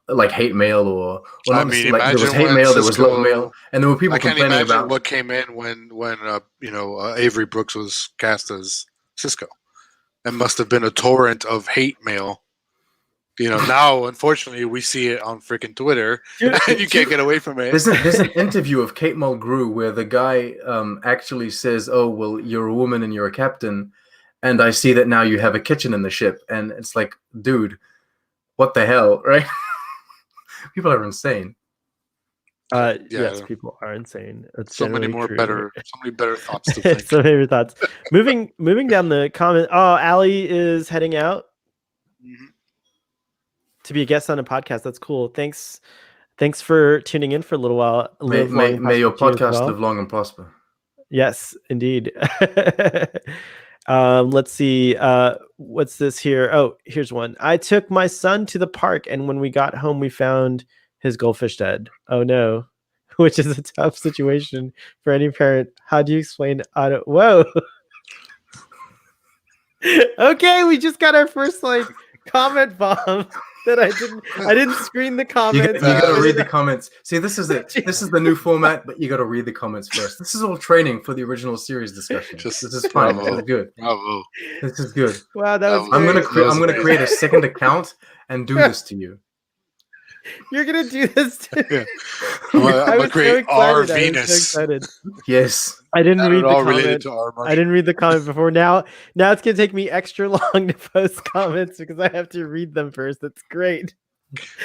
Like hate mail or I mean, like there was hate mail, there was love mail, and there were people complaining about what came in when Avery Brooks was cast as Cisco. It must have been a torrent of hate mail. Now, unfortunately, we see it on freaking Twitter, and you can't get away from it. There's an interview of Kate Mulgrew where the guy actually says, "Oh, well, you're a woman and you're a captain, and I see that now you have a kitchen in the ship." And it's like, dude, what the hell, right? People are insane. Yes, people are insane. It's so many better thoughts to think. So many thoughts. Moving down the comment. Oh, Allie is heading out. Mm-hmm. To be a guest on a podcast. That's cool. Thanks for tuning in for a little while. May your podcast live long and prosper. Yes, indeed. Let's see. What's this here? Oh, here's one. I took my son to the park, and when we got home, we found his goldfish dead. Oh no, which is a tough situation for any parent. How do you explain? Whoa. Okay, we just got our first comment bomb. That I didn't screen the comments. You gotta read the comments. See, this is it. This is the new format, but you gotta read the comments first. This is all training for the original series discussion. This is fine. This is good. Bravo. This is good. Wow, that was. I'm gonna create a second account and do this to you. You're gonna do this to me. I'm gonna create our Venus. So excited. Yes. I didn't read the comment. I didn't read the comment before. Now it's gonna take me extra long to post comments because I have to read them first. That's great.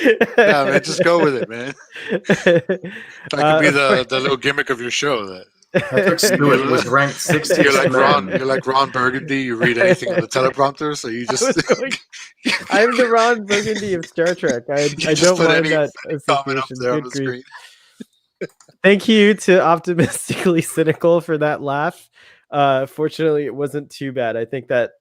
Yeah, man, just go with it, man. That could be the little gimmick of your show. That Patrick Stewart was ranked 60th. You're like Ron Burgundy. You read anything on the teleprompter, so you just. I'm the Ron Burgundy of Star Trek. I don't mind that association. Good grief. Thank you to Optimistically Cynical for that laugh. Fortunately, it wasn't too bad. I think that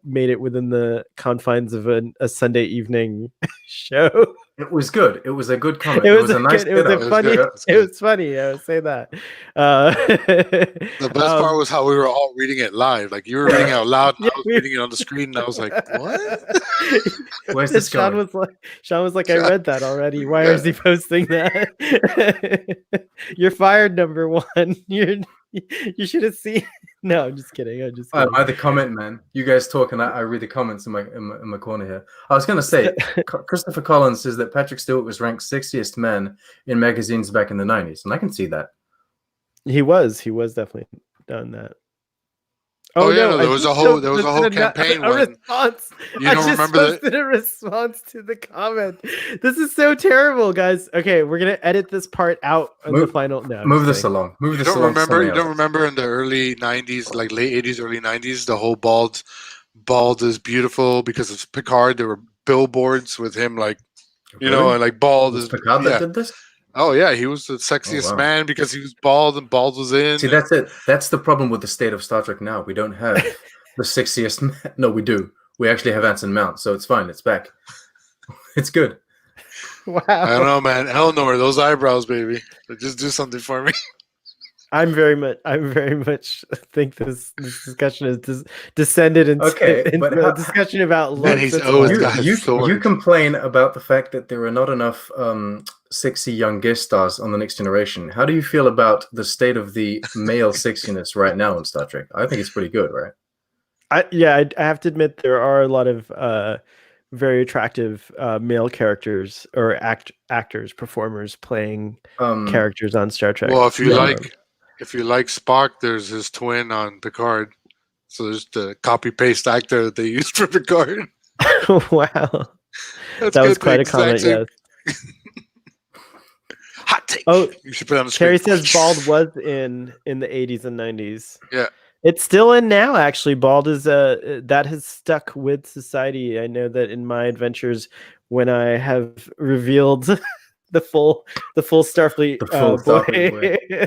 made it within the confines of a Sunday evening show. It was good. It was a good comment. It was a nice. It was funny. I would say that. The best part was how we were all reading it live. Like you were reading it out loud, and I was reading it on the screen, and I was like, "What?" Where's this going? Sean was like, "I read that already. Why is he posting that?" You're fired, number one. You should have seen. No, I'm just kidding. I'm the comment man. You guys talk, and I read the comments in my corner here. I was gonna say, Christopher Collins says that Patrick Stewart was ranked 60th man in magazines back in the 90s, and I can see that. He was definitely done that. Oh yeah, no, there was a whole campaign. A response. You don't remember posted a response to the comment. This is so terrible, guys. Okay, we're gonna edit this part out on the final. No, move this along. Move this along. You don't remember in the early '90s, like late '80s, early '90s, the whole bald is beautiful because of Picard. There were billboards with him like You know, and like bald Was is Picard that did this? Oh yeah, he was the sexiest wow. man because he was bald and bald was in. See, that's it. That's the problem with the state of Star Trek now. We don't have the sexiest man. No, we do. We actually have Anson Mount, so it's fine. It's back. It's good. Wow. I don't know, man. Hell no, those eyebrows, baby. Just do something for me. I very much think this discussion has descended into, into a discussion about looks. And he's always got his you sword. complain about the fact that there are not enough sexy young guest stars on The Next Generation. How do you feel about the state of the male sexiness right now in Star Trek? I think it's pretty good, right? I have to admit there are a lot of very attractive male characters or actors, performers playing characters on Star Trek. Well, if you like Spock, there's his twin on Picard. So there's the copy paste actor that they used for Picard. Wow, that was quite a comment. Yes. Hot take. Oh, you should put it on the screen. Carrie says bald was in the 80s and 90s. Yeah. It's still in now, actually. Bald is that has stuck with society. I know that in my adventures, when I have revealed the full Starfleet boy,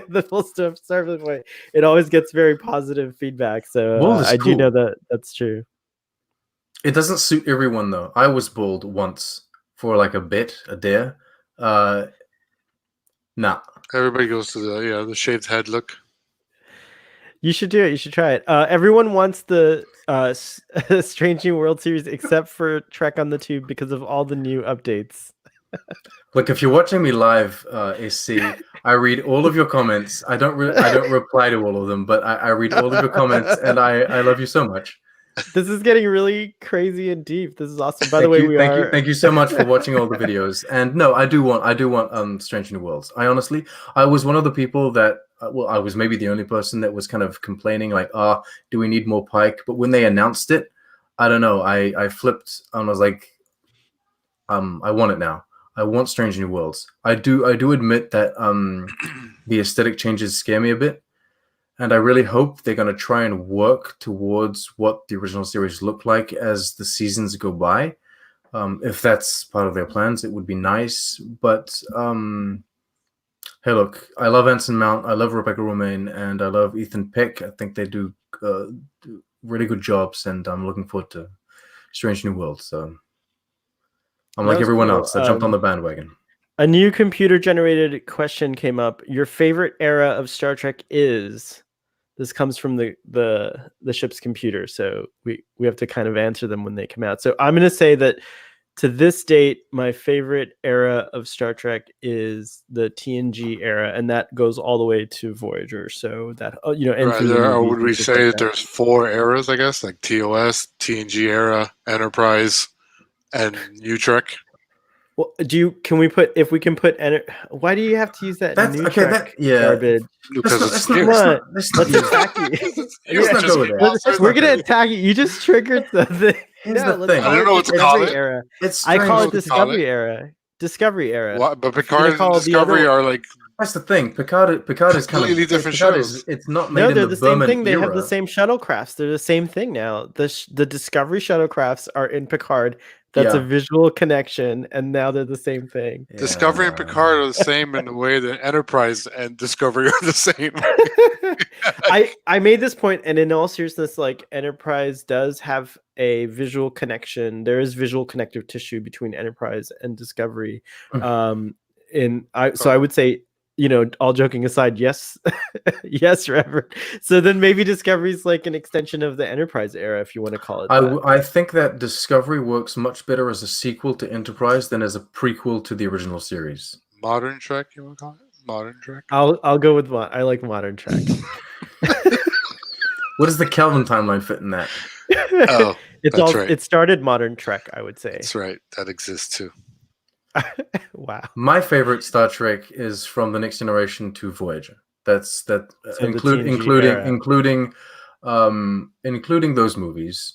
the full Starfleet boy, it always gets very positive feedback. So I do know that that's true. It doesn't suit everyone though. I was bald once for like a dare. Nah. Everybody goes to the shaved head look. You should do it. You should try it. Everyone wants the Strange New World series except for Trek on the Tube because of all the new updates. Look, if you're watching me live, SC, I read all of your comments. I don't reply to all of them, but I read all of your comments, and I love you so much. This is getting really crazy and deep. This is awesome. By the way, thank you so much for watching all the videos. And no, I do want Strange New Worlds. I was one of the people that I was maybe the only person that was kind of complaining like, do we need more Pike? But when they announced it, I don't know. I flipped and was like, I want it now. I want Strange New Worlds. I do admit that the aesthetic changes scare me a bit. And I really hope they're going to try and work towards what the original series looked like as the seasons go by. If that's part of their plans, it would be nice. But hey, look, I love Anson Mount, I love Rebecca Romijn, and I love Ethan Peck. I think they do really good jobs, and I'm looking forward to Strange New World. So I'm like everyone else. I jumped on the bandwagon. A new computer-generated question came up. Your favorite era of Star Trek is... This comes from the ship's computer, so we have to kind of answer them when they come out. So I'm going to say that to this date, my favorite era of Star Trek is the TNG era, and that goes all the way to Voyager. So that and would we say that there's 4 eras? I guess like TOS, TNG era, Enterprise, and New Trek. Well, can we put why do you have to use that new Trek garbage? Because we're gonna attack you. You just triggered something. Here's the thing. I don't know what to call it. Era. I call it Discovery era. Discovery era. What? But Picard and Discovery are like. That's the thing. Picard is completely different shows. It's not made they're in the same thing. They era. have the same shuttlecrafts. They're the same thing now. The Discovery shuttlecrafts are in Picard. That's a visual connection, and now they're the same thing. Yeah. Discovery and Picard are the same in the way that Enterprise and Discovery are the same. I made this point, and in all seriousness, like Enterprise does have a visual connection. There is visual connective tissue between Enterprise and Discovery. So I would say, all joking aside, yes, yes, Reverend. So then maybe Discovery is like an extension of the Enterprise era, if you want to call it that. I think that Discovery works much better as a sequel to Enterprise than as a prequel to the original series. Modern Trek, you want to call it? Modern Trek? I'll go with I like Modern Trek. What does the Kelvin timeline fit in that? Oh, right. It started Modern Trek, I would say. That's right. That exists too. Wow. My favorite Star Trek is from The Next Generation to Voyager. Including those movies,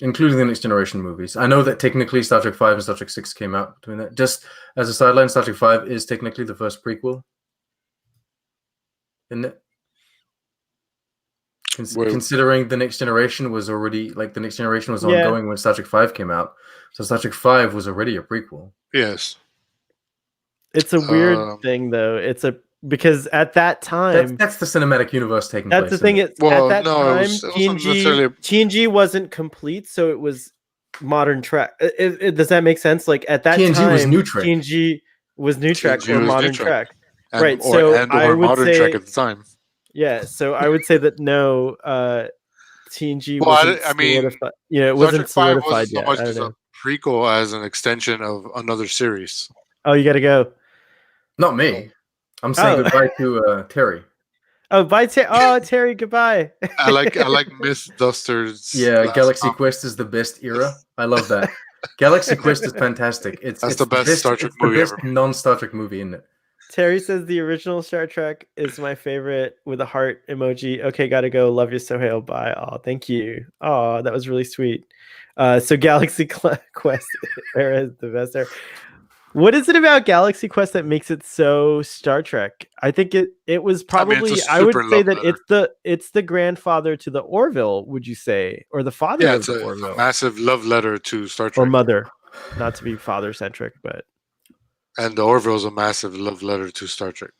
including the Next Generation movies. I know that technically Star Trek 5 and Star Trek 6 came out between that. Just as a sideline, Star Trek 5 is technically the first prequel, isn't it? Considering the Next Generation was already the Next Generation was Yeah. ongoing when Star Trek V came out, so Star Trek V was already a prequel. Yes. It's a weird thing though. Because at that time, that's the cinematic universe taking that's place. the thing. It's at that time, it wasn't necessarily... TNG wasn't complete, so it was modern Trek. Does that make sense? Like at that TNG time, was new Trek. TNG was new Trek TNG or was modern new Trek. Trek, And, right? or, So and or I would modern say, Trek at the time. yeah. So I would say that no, TNG Well, wasn't I mean, solidified. You know, it Star wasn't Trek V solidified wasn't so yet. much I as don't a know. prequel as an extension of another series. Oh, you got to go. Not me. I'm saying goodbye to Terry. Oh, bye, Terry. Goodbye. I like Myth Dusters. Yeah, Galaxy Quest is the best era. I love that. Galaxy Quest is fantastic. It's the best Star Trek movie ever. Non-Star Trek movie, isn't it? Terry says the original Star Trek is my favorite with a heart emoji. Okay, gotta go. Love you so hail. Bye. Oh, thank you. Oh, that was really sweet. So Galaxy Quest era is the best era. What is it about Galaxy Quest that makes it so Star Trek? I think it was probably I would say that it's the grandfather to the Orville, would you say? Or the father of the Orville? It's a massive love letter to Star Trek. Or mother. Not to be father centric, but and the Orville is a massive love letter to Star Trek.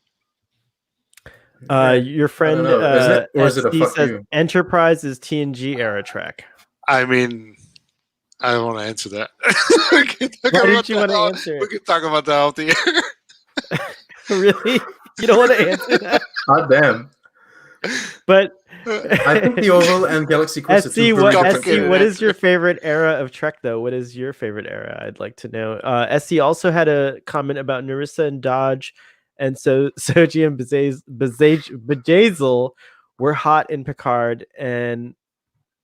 Your friend says Enterprise is TNG era Trek. I mean, I don't want to answer that. Why didn't you want to answer it? We can talk about that off the air. Really? You don't want to answer that? God damn. But I think the Orville and Galaxy Quest are two what is your favorite era of Trek, though? What is your favorite era? I'd like to know. SC also had a comment about Narissa and Dodge, and so Soji and Bjayzl were hot in Picard, and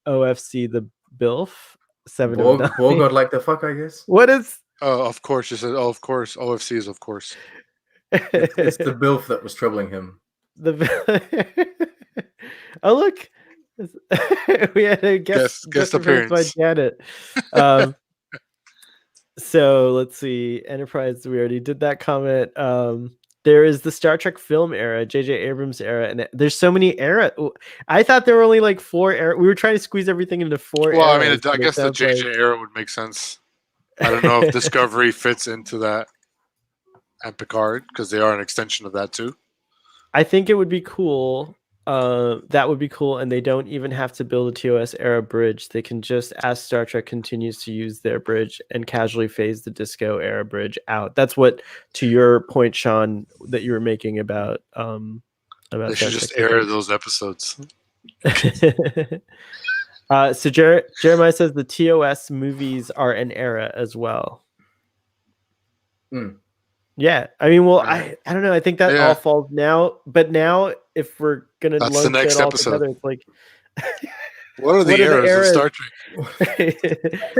OFC the BILF. Borg like the fuck, I guess. What is? Oh, of course. You said, oh, of course. OFC is of course. It's the BILF that was troubling him. Oh, look. We had a guest appearance by Janet. So let's see. Enterprise, we already did that comment. There is the Star Trek film era, J.J. Abrams era, and there's so many era. I thought there were only like 4 era. We were trying to squeeze everything into 4 eras. Well, I mean, I guess the J.J. era would make sense. I don't know if Discovery fits into that, and Picard, because they are an extension of that too. I think it would be cool. That would be cool, and they don't even have to build a TOS era bridge. They can just, as Star Trek continues to use their bridge, and casually phase the Disco era bridge out. That's what, to your point, Sean, that you were making about they should just air those episodes. So Jeremiah says the TOS movies are an era as well. Yeah, I mean, well, I don't know. I think that all falls now. But now, if we're gonna lump the next it all episode together, it's like, what are the eras of Star Trek?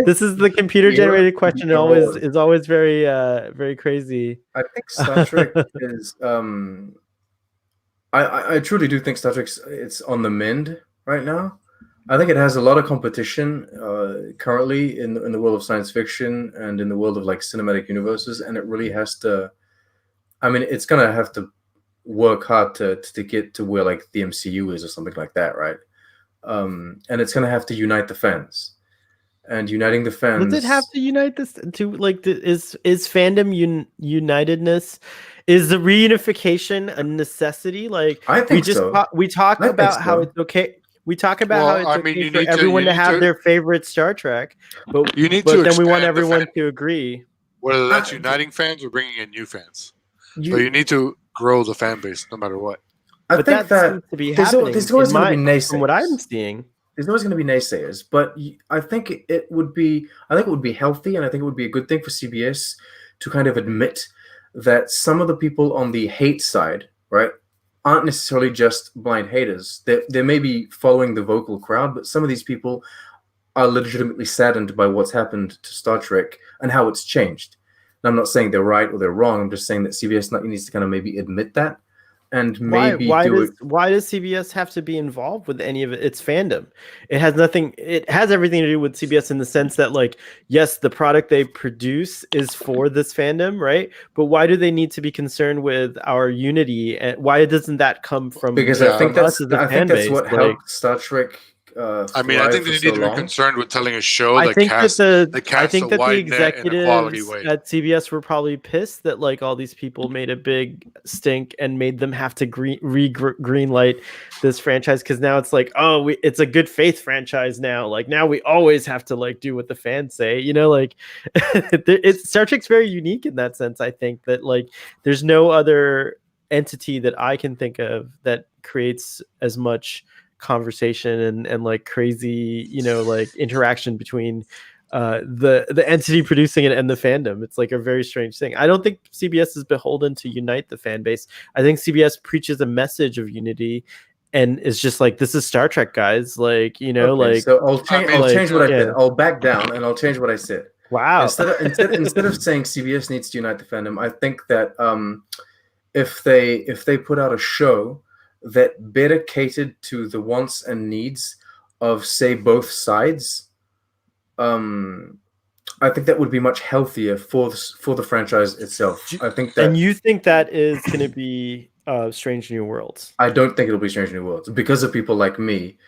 This is the computer-generated question. Is always very, very crazy. I think Star Trek is. I truly do think Star Trek's it's on the mend right now. I think it has a lot of competition currently in the world of science fiction and in the world of like cinematic universes, and it really has to. I mean, it's gonna have to work hard to get to where like the MCU is or something like that, right? And it's gonna have to unite the fans, and uniting the fans. Does it have to unite this to like? Is fandom unitedness? Is the reunification a necessity? Like I think we talk about how it's okay. We talk about how it's okay for everyone to have their favorite Star Trek, but then we want everyone to agree. Whether that's uniting fans or bringing in new fans, but you need to grow the fan base no matter what. I think that seems to be happening. There's always going to be naysayers. From what I'm seeing, there's always going to be naysayers, but I think it would be healthy, and I think it would be a good thing for CBS to kind of admit that some of the people on the hate side, right, aren't necessarily just blind haters. They may be following the vocal crowd, but some of these people are legitimately saddened by what's happened to Star Trek and how it's changed. And I'm not saying they're right or they're wrong. I'm just saying that CBS needs to kind of maybe admit that and Why? maybe do it. Why does CBS have to be involved with any of its fandom? It has nothing. It has everything to do with CBS in the sense that, like, yes, the product they produce is for this fandom, right? But why do they need to be concerned with our unity? And why doesn't that come from Because Yeah. us as a fan base? what Like, helped Star Trek I mean, I thrive think for they so need to be long. concerned with telling a show I that think casts that a the wide net in a quality executives way. at CBS were probably pissed that like all these people made a big stink and made them have to green light this franchise, because now it's like, oh, it's a good faith franchise now. Like now we always have to like do what the fans say, you know, like it's Star Trek's very unique in that sense. I think that like there's no other entity that I can think of that creates as much conversation and like crazy, you know, like interaction between the entity producing it and the fandom. It's like a very strange thing. I don't think CBS is beholden to unite the fan base. I think CBS preaches a message of unity and is just like, this is Star Trek, guys. Like, you know, Okay, like, so I'll change. I'll like, change what I yeah. said. I'll back down and I'll change what I said. Wow. Instead of saying CBS needs to unite the fandom, I think that if they put out a show that better catered to the wants and needs of, say, both sides, I think that would be much healthier for the franchise itself. I think that. And you think that is going to be Strange New Worlds? I don't think it'll be Strange New Worlds because of people like me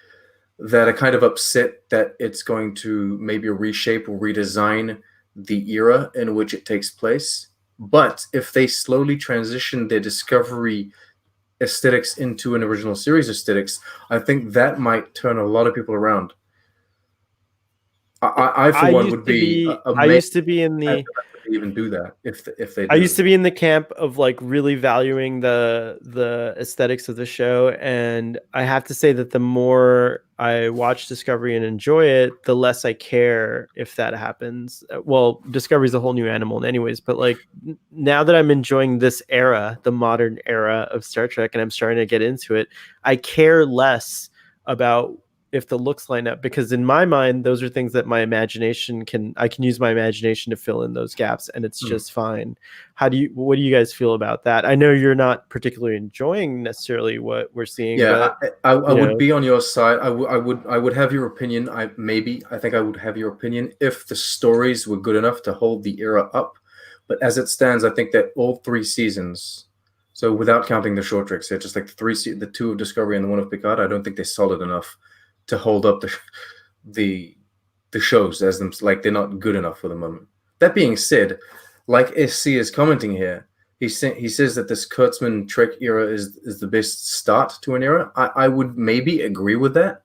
that are kind of upset that it's going to maybe reshape or redesign the era in which it takes place. But if they slowly transition their Discovery aesthetics into an original series aesthetics, I think that might turn a lot of people around. I for one would be I used to be in the even do that if they do. I used to be in the camp of like really valuing the aesthetics of the show, and I have to say that the more I watch Discovery and enjoy it, the less I care if that happens. Well, Discovery is a whole new animal anyways, but like now that I'm enjoying this era, the modern era of Star Trek, and I'm starting to get into it, I care less about if the looks line up, because in my mind those are things that my imagination I can use my imagination to fill in those gaps, and it's just fine. What do you guys feel about that? I know you're not particularly enjoying necessarily what we're seeing. Yeah, but, I would be on your side. I would have your opinion. I think I would have your opinion if the stories were good enough to hold the era up. But as it stands, I think that all 3 seasons, so without counting the short treks, just like the 2 of Discovery and the 1 of Picard, I don't think they're solid enough to hold up the shows as them. Like they're not good enough for the moment. That being said, like SC is commenting here, he says that this Kurtzman Trek era is the best start to an era. I would maybe agree with that,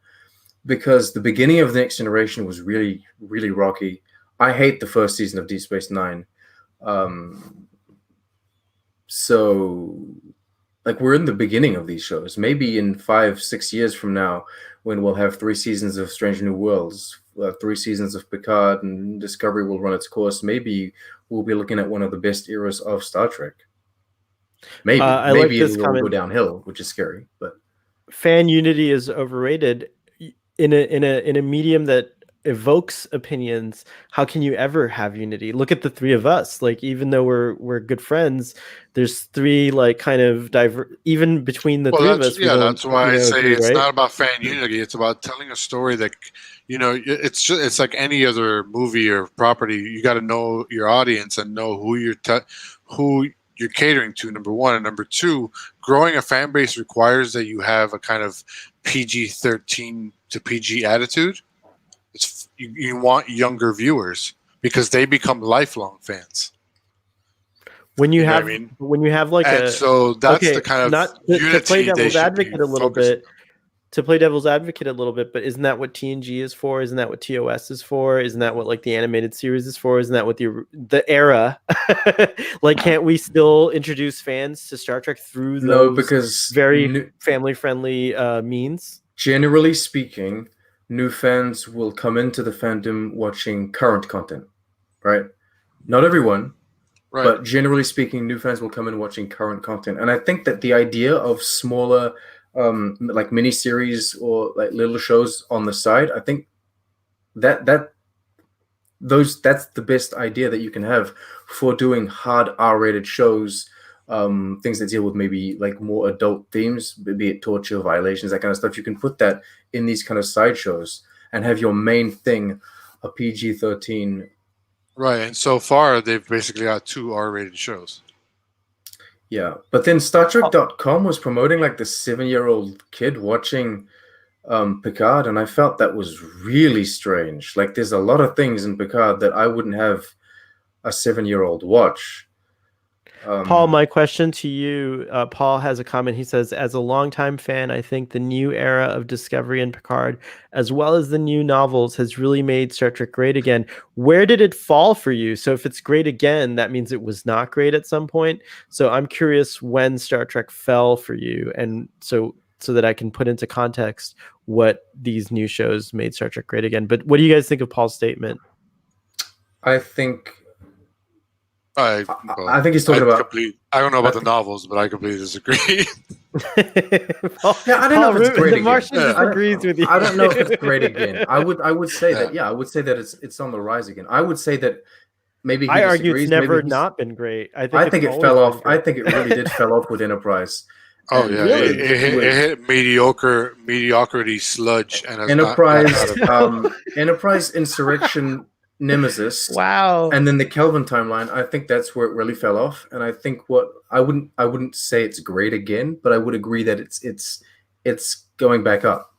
because the beginning of the Next Generation was really, really rocky. I hate the first season of Deep Space Nine. So like we're in the beginning of these shows. Maybe in 5-6 years from now, when we'll have 3 seasons of Strange New Worlds, 3 seasons of Picard, and Discovery will run its course, maybe we'll be looking at one of the best eras of Star Trek. Maybe it will go downhill, which is scary. But fan unity is overrated in a medium that evokes opinions. How can you ever have unity? Look at the 3 of us. Like, even though we're good friends, there's 3 like kind of even between the 3 of us. Yeah, that's why I say agree, it's right? not about fan unity. It's about telling a story that, you know, it's like any other movie or property. You got to know your audience and know who you're catering to. Number 1, and number 2, growing a fan base requires that you have a kind of PG-13 to PG attitude. You want younger viewers because they become lifelong fans. When you have like so that's the kind of to play devil's advocate a little bit. To play devil's advocate a little bit, but isn't that what TNG is for? Isn't that what TOS is for? Isn't that what like the animated series is for? Isn't that what the era? Like, can't we still introduce fans to Star Trek through those because very family friendly means? Generally speaking, new fans will come into the fandom watching current content, right? Not everyone, right. But generally speaking, new fans will come in watching current content. And I think that the idea of smaller like miniseries or like little shows on the side, I think that's the best idea that you can have for doing hard R-rated shows things that deal with maybe like more adult themes, be it torture, violations, that kind of stuff. You can put that in these kind of sideshows and have your main thing a PG-13. Right, and so far they've basically got 2 R-rated shows. Yeah, but then StarTrek.com was promoting like the 7-year-old kid watching Picard, and I felt that was really strange. Like, there's a lot of things in Picard that I wouldn't have a 7-year-old watch. Paul, my question to you, Paul has a comment. He says, as a longtime fan, I think the new era of Discovery and Picard, as well as the new novels, has really made Star Trek great again. Where did it fall for you? So if it's great again, that means it was not great at some point. So I'm curious when Star Trek fell for you, and so that I can put into context what these new shows made Star Trek great again. But what do you guys think of Paul's statement? I think I think he's talking about. I don't know about the novels, but I completely disagree. Paul, Yeah, I don't know if it's great the again. Martian disagrees with you. I don't know if it's great again. I would say that. Yeah, I would say that it's on the rise again. I would say that maybe I argue it's never not been great. I think it fell off. I think it really did fell off with Enterprise. Oh yeah, really? it hit mediocrity sludge, and Enterprise Insurrection Nemesis. Wow. And then the Kelvin timeline, I think that's where it really fell off. And I think I wouldn't say it's great again, but I would agree that it's going back up.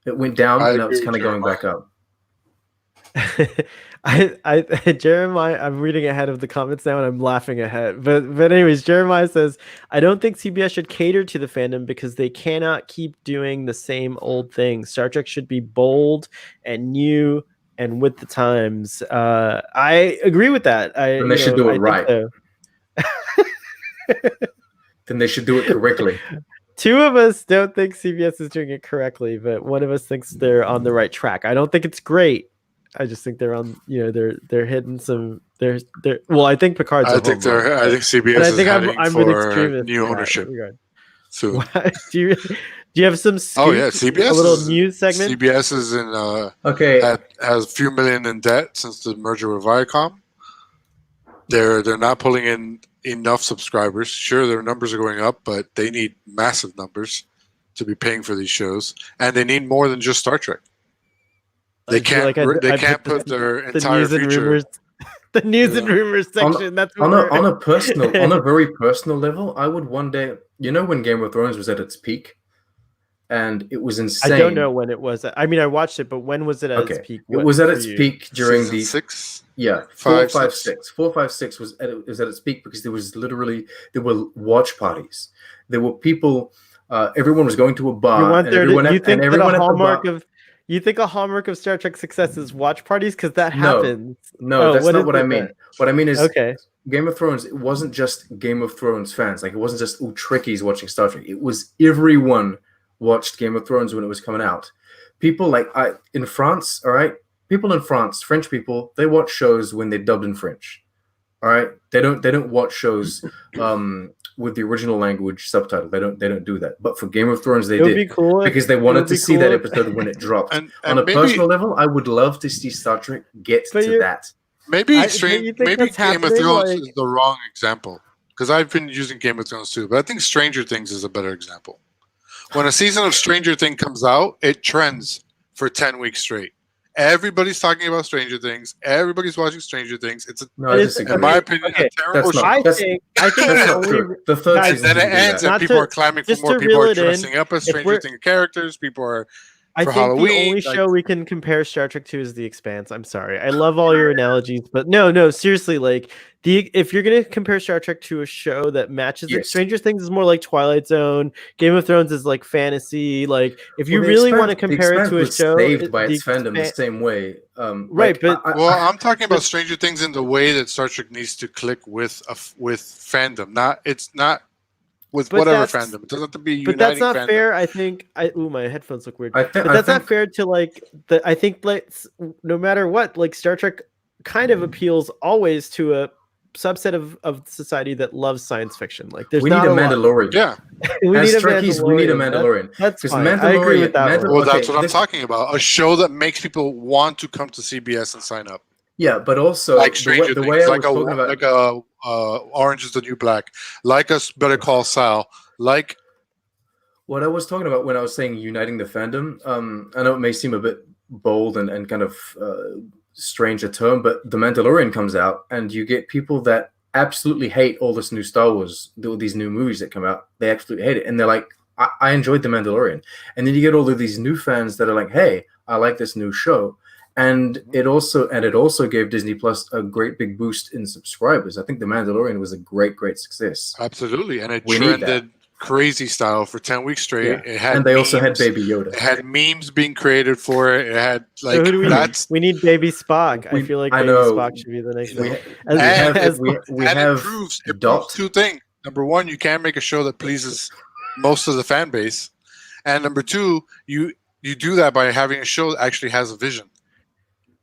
It went down and now it's kind of going back up. Jeremiah, I'm reading ahead of the comments now and I'm laughing ahead. But anyways, Jeremiah says, I don't think CBS should cater to the fandom because they cannot keep doing the same old thing. Star Trek should be bold and new and with the times. I agree with that. Then they should do it right. So. Then they should do it correctly. Two of us don't think CBS is doing it correctly, but one of us thinks they're on the right track. I don't think it's great. I just think they're on. They're hitting some. They're. Well, I think Picard's. I think CBS is heading for new ownership. So. Do you have some scoop? Oh yeah, CBS. A little news segment. CBS is in. Has a few million in debt since the merger with Viacom. They're not pulling in enough subscribers. Sure, their numbers are going up, but they need massive numbers to be paying for these shows, and they need more than just Star Trek. They can't. They can't put their entire future. The news and rumors section. On a very personal level, I would one day. When Game of Thrones was at its peak. And it was insane. I don't know when it was. I mean, I watched it, but when was it at its peak? It was at its peak during Season 6? Yeah, 4, 5, 6. 4, 5, 6 was at its peak because there were watch parties. There were people. Everyone was going to a bar. You think a hallmark of Star Trek success is watch parties? Because that happens. No, that's not what I mean. What I mean is, okay. Game of Thrones. It wasn't just Game of Thrones fans. Like, it wasn't just Trekkies watching Star Trek. It was everyone. Watched Game of Thrones when it was coming out. People in France, all right? People in France, French people, they watch shows when they're dubbed in French. All right? They don't watch shows with the original language subtitle. They don't do that. But for Game of Thrones they did because they wanted to see that episode when it dropped. And On a personal level, I would love to see Star Trek get to that. Maybe Game of Thrones is the wrong example because I've been using Game of Thrones too, but I think Stranger Things is a better example. When a season of Stranger Things comes out, it trends for 10 weeks straight. Everybody's talking about Stranger Things. Everybody's watching Stranger Things. In my opinion, a terrible show. I think the third season. And then it ends, and people are clamming for more. People are dressing up as Stranger Things characters. People are. I think Halloween, the only show we can compare Star Trek to is The Expanse. I'm sorry. I love all your analogies, but no, seriously, if you're going to compare Star Trek to a show that matches it, Stranger Things is more like Twilight Zone. Game of Thrones is like fantasy. If you really want to compare it to a show, saved by its fandom the same way. Right, I'm talking about Stranger Things in the way that Star Trek needs to click with fandom. It's not. With whatever fandom, it doesn't have to be. But that's not fair. I think. My headphones look weird. But that's not fair to I think no matter what, Star Trek kind of appeals always to a subset of society that loves science fiction. We need a Mandalorian. Yeah, we need a Mandalorian. That's fine. I agree with that. Well, that's what I'm talking about. A show that makes people want to come to CBS and sign up. Yeah, but also like Stranger the Things, way I like was talking about. like a Orange is the New Black, like us Better Call Saul, like What I was talking about when I was saying uniting the fandom, I know it may seem a bit bold and kind of strange a term, but The Mandalorian comes out, and you get people that absolutely hate all this new Star Wars, all these new movies that come out. They absolutely hate it, and they're like, I enjoyed The Mandalorian. And then you get all of these new fans that are like, hey, I like this new show. And it also gave Disney Plus a great big boost in subscribers. I think The Mandalorian was a great success. absolutely, and it We need that. trended crazy style for 10 weeks straight. Yeah. It had And they memes, also had Baby Yoda. It had memes being created for it. It had like So who do we need? that's We need Baby Spock. I feel like I Baby know. Spock should be the next We, one. we have as- we and have it proves Dot. two things. Number one, you can't make a show that pleases most of the fan base, and number two, you do that by having a show that actually has a vision.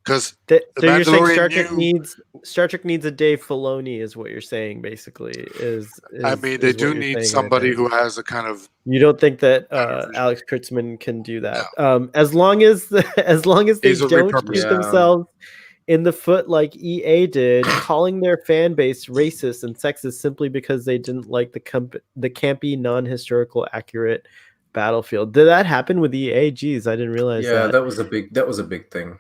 Because So you're saying Mandalorian Star Trek needs a Dave Filoni, is what you're saying, basically. I mean, they do need somebody who has a kind of. You don't think that vision. Alex Kurtzman can do that? As long as they He's a don't repurposer. shoot Yeah. themselves in the foot like EA did, calling their fan base racist and sexist simply because they didn't like the campy, non-historical accurate Battlefield. Did that happen with EA? Jeez, I didn't realize Yeah, that. that was a big thing.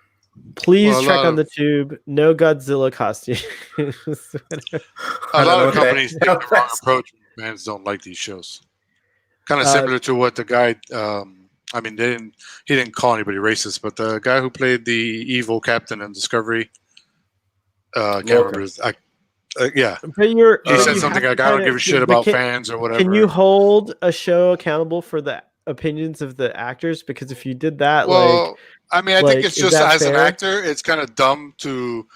Please Well, a check lot on the of- tube. No Godzilla costume. A lot of Okay. companies take the wrong approach when fans don't like these shows. Kind of similar to what the guy. I mean, he didn't call anybody racist, but the guy who played the evil captain in Discovery. Can't remember. Yeah, But you're he but said you something have like, to "I don't kinda- give a shit but about can- fans or whatever." Can you hold a show accountable for the opinions of the actors? Because if you did that, Well, I mean, I like, think it's is just that as an fair? actor, it's kind of dumb to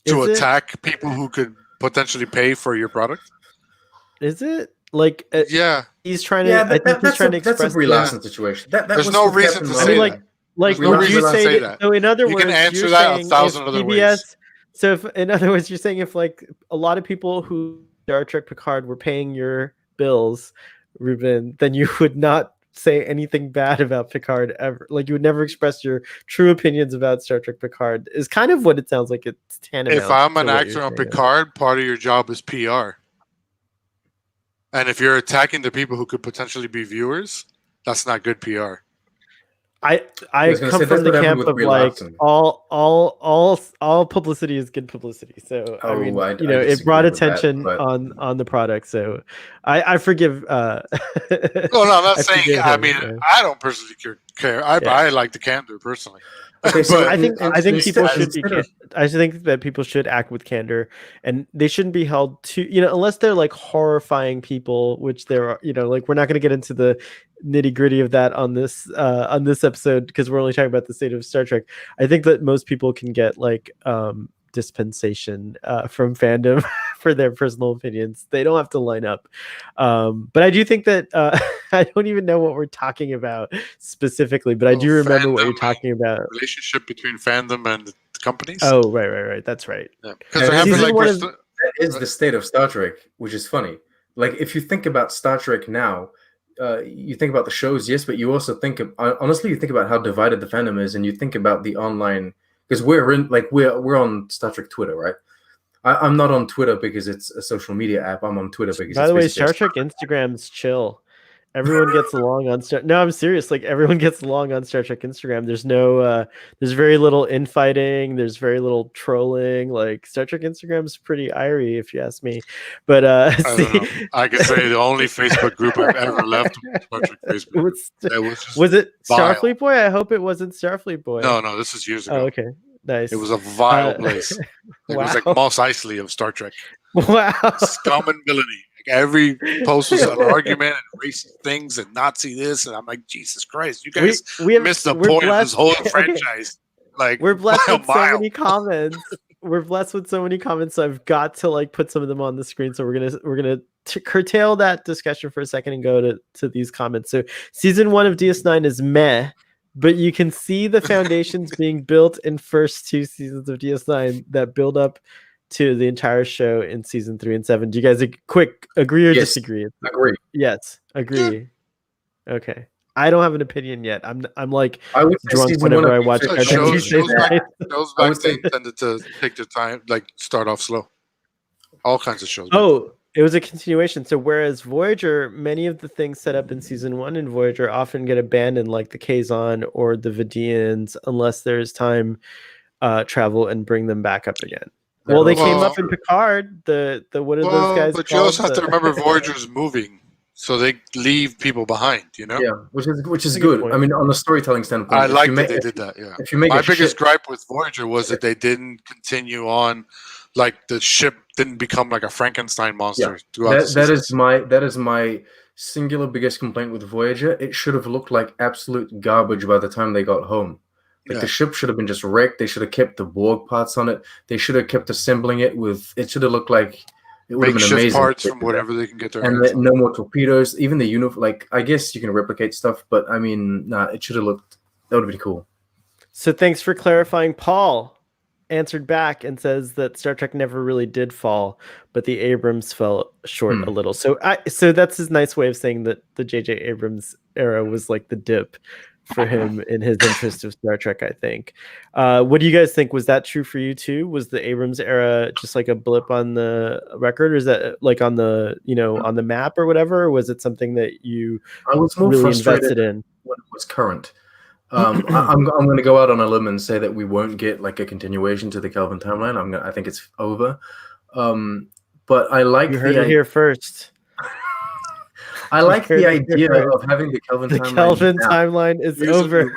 Is it? attack people who could potentially pay for your product. is it like Yeah, he's trying to? Yeah, I think he's trying to that's a express. Brie Yeah. Larson situation. That There's was no with reason Captain to I say mean, Marvel. that. like There's no would reason you to say say that? that. So in other You words, can answer you're that a saying thousand if other PBS, ways. So if, in other words, you're saying if like a lot of people who Star Trek Picard were paying your bills, Ruben, then you would not say anything bad about Picard ever. Like you would never express your true opinions about Star Trek Picard. Is kind of what it sounds like. It's tantamount. If I'm an to what actor you're on saying. Picard, part of your job is PR. And if you're attacking the people who could potentially be viewers, that's not good PR. I was gonna come say, from that's the what happened camp with of Brie like Larson. all publicity is good publicity. So I Oh, mean, I you know, it disagree brought with that, attention but- on the product. So I forgive. No, I'm not saying. forgive I him, mean, yeah. I don't personally care. I like the candor personally. Okay, so But- I think people should be. instead of- I think that people should act with candor, and they shouldn't be held to, you know, unless they're like horrifying people, which there are. You know, like we're not going to get into the nitty gritty of that on this episode because we're only talking about the state of Star Trek. I think that most people can get like dispensation from fandom for their personal opinions. They don't have to line up. But I do think that I don't even know what we're talking about specifically, but I do remember what you're fandom talking about. Relationship between fandom and the companies. Oh, right. That's right. Because Yeah, there have been season like one we're is- st- That is the state of Star Trek, which is funny. Like if you think about Star Trek now, you think about the shows, yes, but you also think of, honestly, you think about how divided the fandom is, and you think about the online, because we're on Star Trek Twitter, right? I'm not on Twitter because it's a social media app. I'm on Twitter because By it's the way, basically Star Trek Instagram's chill. Everyone gets along on Star. No, I'm serious. Like everyone gets along on Star Trek Instagram. There's no, there's very little infighting. There's very little trolling. Like Star Trek Instagram's pretty irie, if you ask me. But I don't know. I can say the only Facebook group I've ever left was Star Trek Facebook. Group. was, That was just was it vile. Starfleet Boy? I hope it wasn't Starfleet Boy. No, this is years ago. Oh, okay. Nice. It was a vile Uh, place. It was like wow. Mos Eisley of Star Trek. Wow. Scum and villainy. Like every post was an argument and racist things and Nazi this, and I'm like, Jesus Christ, you guys we have missed the we're point of this blessed- whole okay. franchise. Like We're blessed by a with so mile. many comments. We're blessed with so many comments. So I've got to like put some of them on the screen. So we're gonna curtail that discussion for a second and go to these comments. So season 1 of DS9 is meh, but you can see the foundations being built in first 2 seasons of DS9 that build up to the entire show in season 3 and 7. Do you guys quick agree or Yes. disagree? agree. Yes, agree. Okay. I don't have an opinion yet. I'm like I would say drunk season whenever one I of watch Future cartoons Tendency these shows days. back, I shows would back say then tended to take their time, like start off slow. All kinds of shows. Oh, it was a continuation. So whereas Voyager, many of the things set up in season 1 in Voyager often get abandoned, like the Kazon or the Vidians, unless there's time travel and bring them back up again. That Well, they also came is up in true. Picard. The what are those Well, guys but you called? also have to remember Voyager's moving, so they leave people behind. You know. Yeah, which is That's a good. point. I mean, on the storytelling standpoint, I if like you that make they did that. Yeah. if you make My a biggest ship, gripe with Voyager was that they didn't continue on, like the ship didn't become like a Frankenstein monster throughout the that seasons. is my singular biggest complaint with Voyager. It should have looked like absolute garbage by the time they got home. Like the ship should have been just wrecked. They should have kept the Borg parts on it. They should have kept assembling it with. It should have looked like it would have been Makeshift amazing. parts from whatever they can get their And hands on. no more torpedoes. Even the uniform. Like I guess you can replicate stuff, but I mean, nah. It should have looked. That would have been cool. So thanks for clarifying. Paul answered back and says that Star Trek never really did fall, but the Abrams fell short a little. So that's his nice way of saying that the J.J. Abrams era was like the dip for him in his interest of Star Trek, I think. What do you guys think? Was that true for you too? Was the Abrams era just like a blip on the record, or is that like on the on the map or whatever? Or was it something that you I was more really frustrated invested in when it was current. I'm going to go out on a limb and say that we won't get like a continuation to the Kelvin timeline. I think it's over. But I like You heard it here first. I like the idea of having the Kelvin The timeline. Kelvin timeline is over.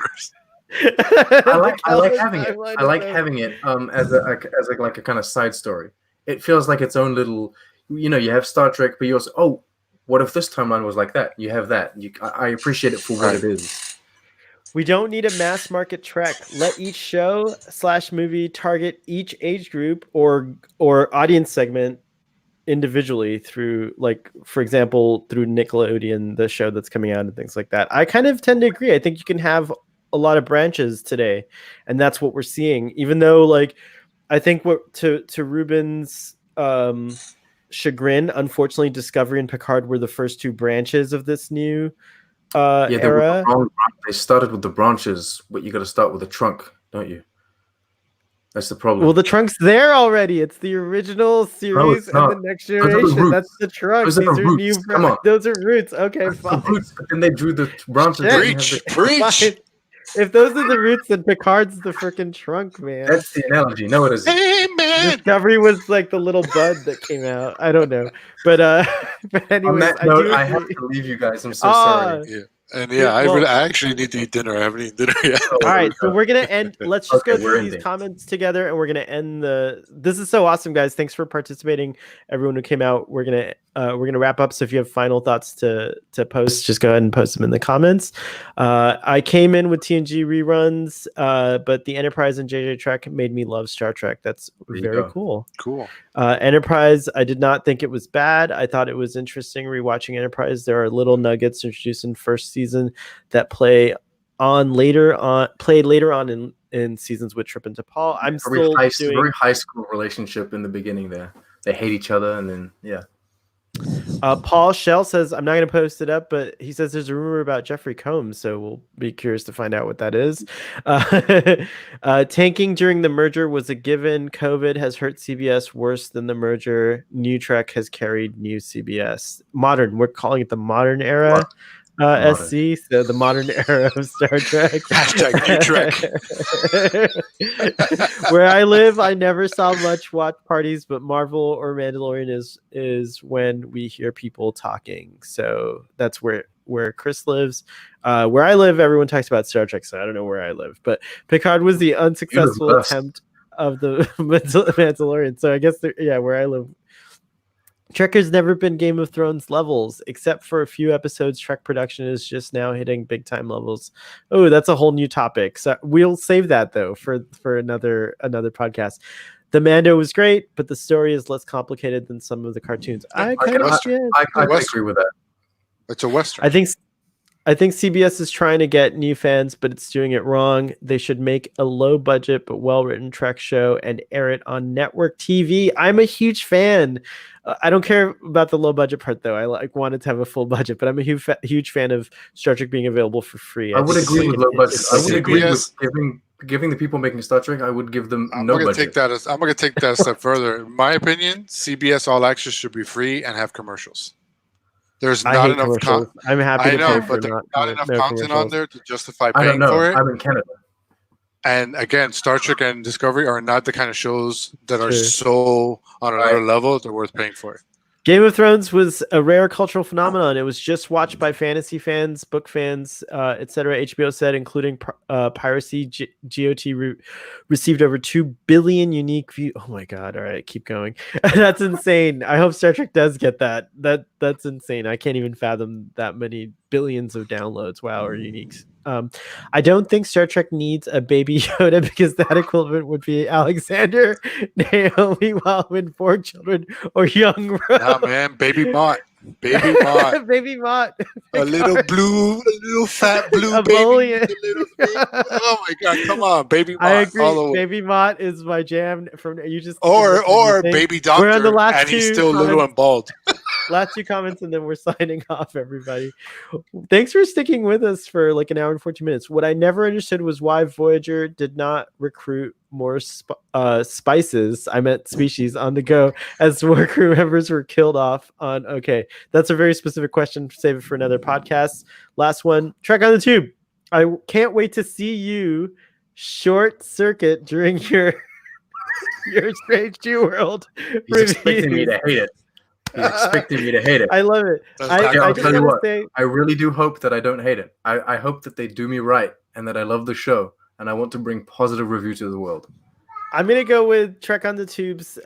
I like having it. I like having it as a like a kind of side story. It feels like its own little. You have Star Trek, but you also what if this timeline was like that? You have that. I appreciate it for what it is. We don't need a mass market Trek. Let each show / movie target each age group or audience segment individually through, like, for example, through Nickelodeon, the show that's coming out and things like that. I kind of tend to agree. I think you can have a lot of branches today, and that's what we're seeing. Even though, like, I think what to Ruben's chagrin, unfortunately, Discovery and Picard were the first two branches of this new era. They started with the branches, but you got to start with the trunk, don't you? That's the problem. Well, the trunk's there already. It's the original series and the Next Generation. That's the trunk. These are new. Come on. Those are roots. Okay, fine. Roots, and they drew the branches. Preach. If those are the roots, then Picard's the freaking trunk, man. That's the analogy. No, it isn't. Hey, man. Discovery was like the little bud that came out. I don't know, but anyways, on that note, I have to leave you guys. I'm so sorry. Yeah. And I actually need to eat dinner. I haven't eaten dinner yet. All right, so we're gonna end. Let's just go through these comments together, and we're gonna end This is so awesome, guys! Thanks for participating, everyone who came out. We're gonna wrap up. So if you have final thoughts to post, just go ahead and post them in the comments. I came in with TNG reruns, but the Enterprise and JJ Trek made me love Star Trek. That's very cool. Cool. Enterprise, I did not think it was bad. I thought it was interesting rewatching Enterprise. There are little nuggets introduced in first season that played later on in seasons with Trip and T'Pol. I'm still doing very high school relationship in the beginning there. They hate each other, and then Paul Shell says, I'm not going to post it up, but he says there's a rumor about Jeffrey Combs, so we'll be curious to find out what that is. Tanking during the merger was a given. COVID has hurt CBS worse than the merger. New Trek has carried new CBS. Modern, we're calling it the modern era. SC, so the modern era of Star Trek. Hashtag New Trek. Where I live, I never saw much watch parties, but Marvel or Mandalorian is when we hear people talking. So that's where Chris lives. Where I live, everyone talks about Star Trek, so I don't know where I live. But Picard was the unsuccessful attempt of the Mandalorian. So I guess, where I live. Trek has never been Game of Thrones levels, except for a few episodes. Trek production is just now hitting big time levels. Oh, that's a whole new topic. So we'll save that though for another podcast. The Mando was great, but the story is less complicated than some of the cartoons. I agree with that. It's a Western. I think I think CBS is trying to get new fans, but it's doing it wrong. They should make a low budget but well-written Trek show and air it on network TV. I'm a huge fan. I don't care about the low budget part though. I wanted to have a full budget, but I'm a huge fan of Star Trek being available for free. I would agree with low budget. I would agree CBS with giving the people making Star Trek. I would give them I'm no gonna budget. I'm gonna take that a step further. In my opinion, CBS All Access should be free and have commercials. There's I not hate enough commercials. I'm happy I to know, pay but for there's not enough no content on commercials. there to justify I don't paying for know. it. I'm in Canada. And again, Star Trek and Discovery are not the kind of shows that are Sure. so on another level they're worth paying for. Game of Thrones was a rare cultural phenomenon. It was just watched by fantasy fans, book fans, etc. HBO said, including piracy, GOT received over 2 billion unique views. Oh my God. All right, keep going. That's insane. I hope Star Trek does get that. That's insane. I can't even fathom that many billions of downloads. Wow, or uniques. I don't think Star Trek needs a baby Yoda because that equivalent would be Alexander, Naomi, Wildman, 4 children, or young Rose. Nah, man, baby Mott. Baby Mott. Baby Mott. A little fat blue baby. Ebullient. Oh my God, come on, baby Mott. I agree. All the way. Baby Mott is my jam. From you just Or baby doctor, We're on the last and he's two still little and bald. last 2 comments, and then we're signing off, everybody. Thanks for sticking with us for like an hour and 14 minutes. What I never understood was why Voyager did not recruit more spices, I meant species, on the go as more crew members were killed off on. Okay, that's a very specific question. Save it for another podcast. Last one, Trek on the Tube. I can't wait to see you short circuit during your Strange New World He's expecting me to hate it. He's expecting me to hate it. I love it. I'll just tell you gotta what. say, I really do hope that I don't hate it. I hope that they do me right and that I love the show and I want to bring positive review to the world. I'm gonna go with Trek on the Tube's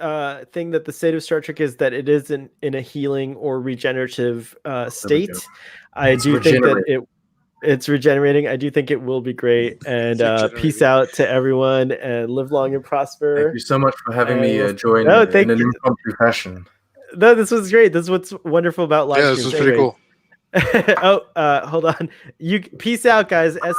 thing that the state of Star Trek is that it is in a healing or regenerative state. I do think that it's regenerating. I do think it will be great. And peace out to everyone and live long and prosper. Thank you so much for having me join in an impromptu fashion. No, this was great. This is what's wonderful about live streams. This was pretty cool. Hold on. You peace out, guys.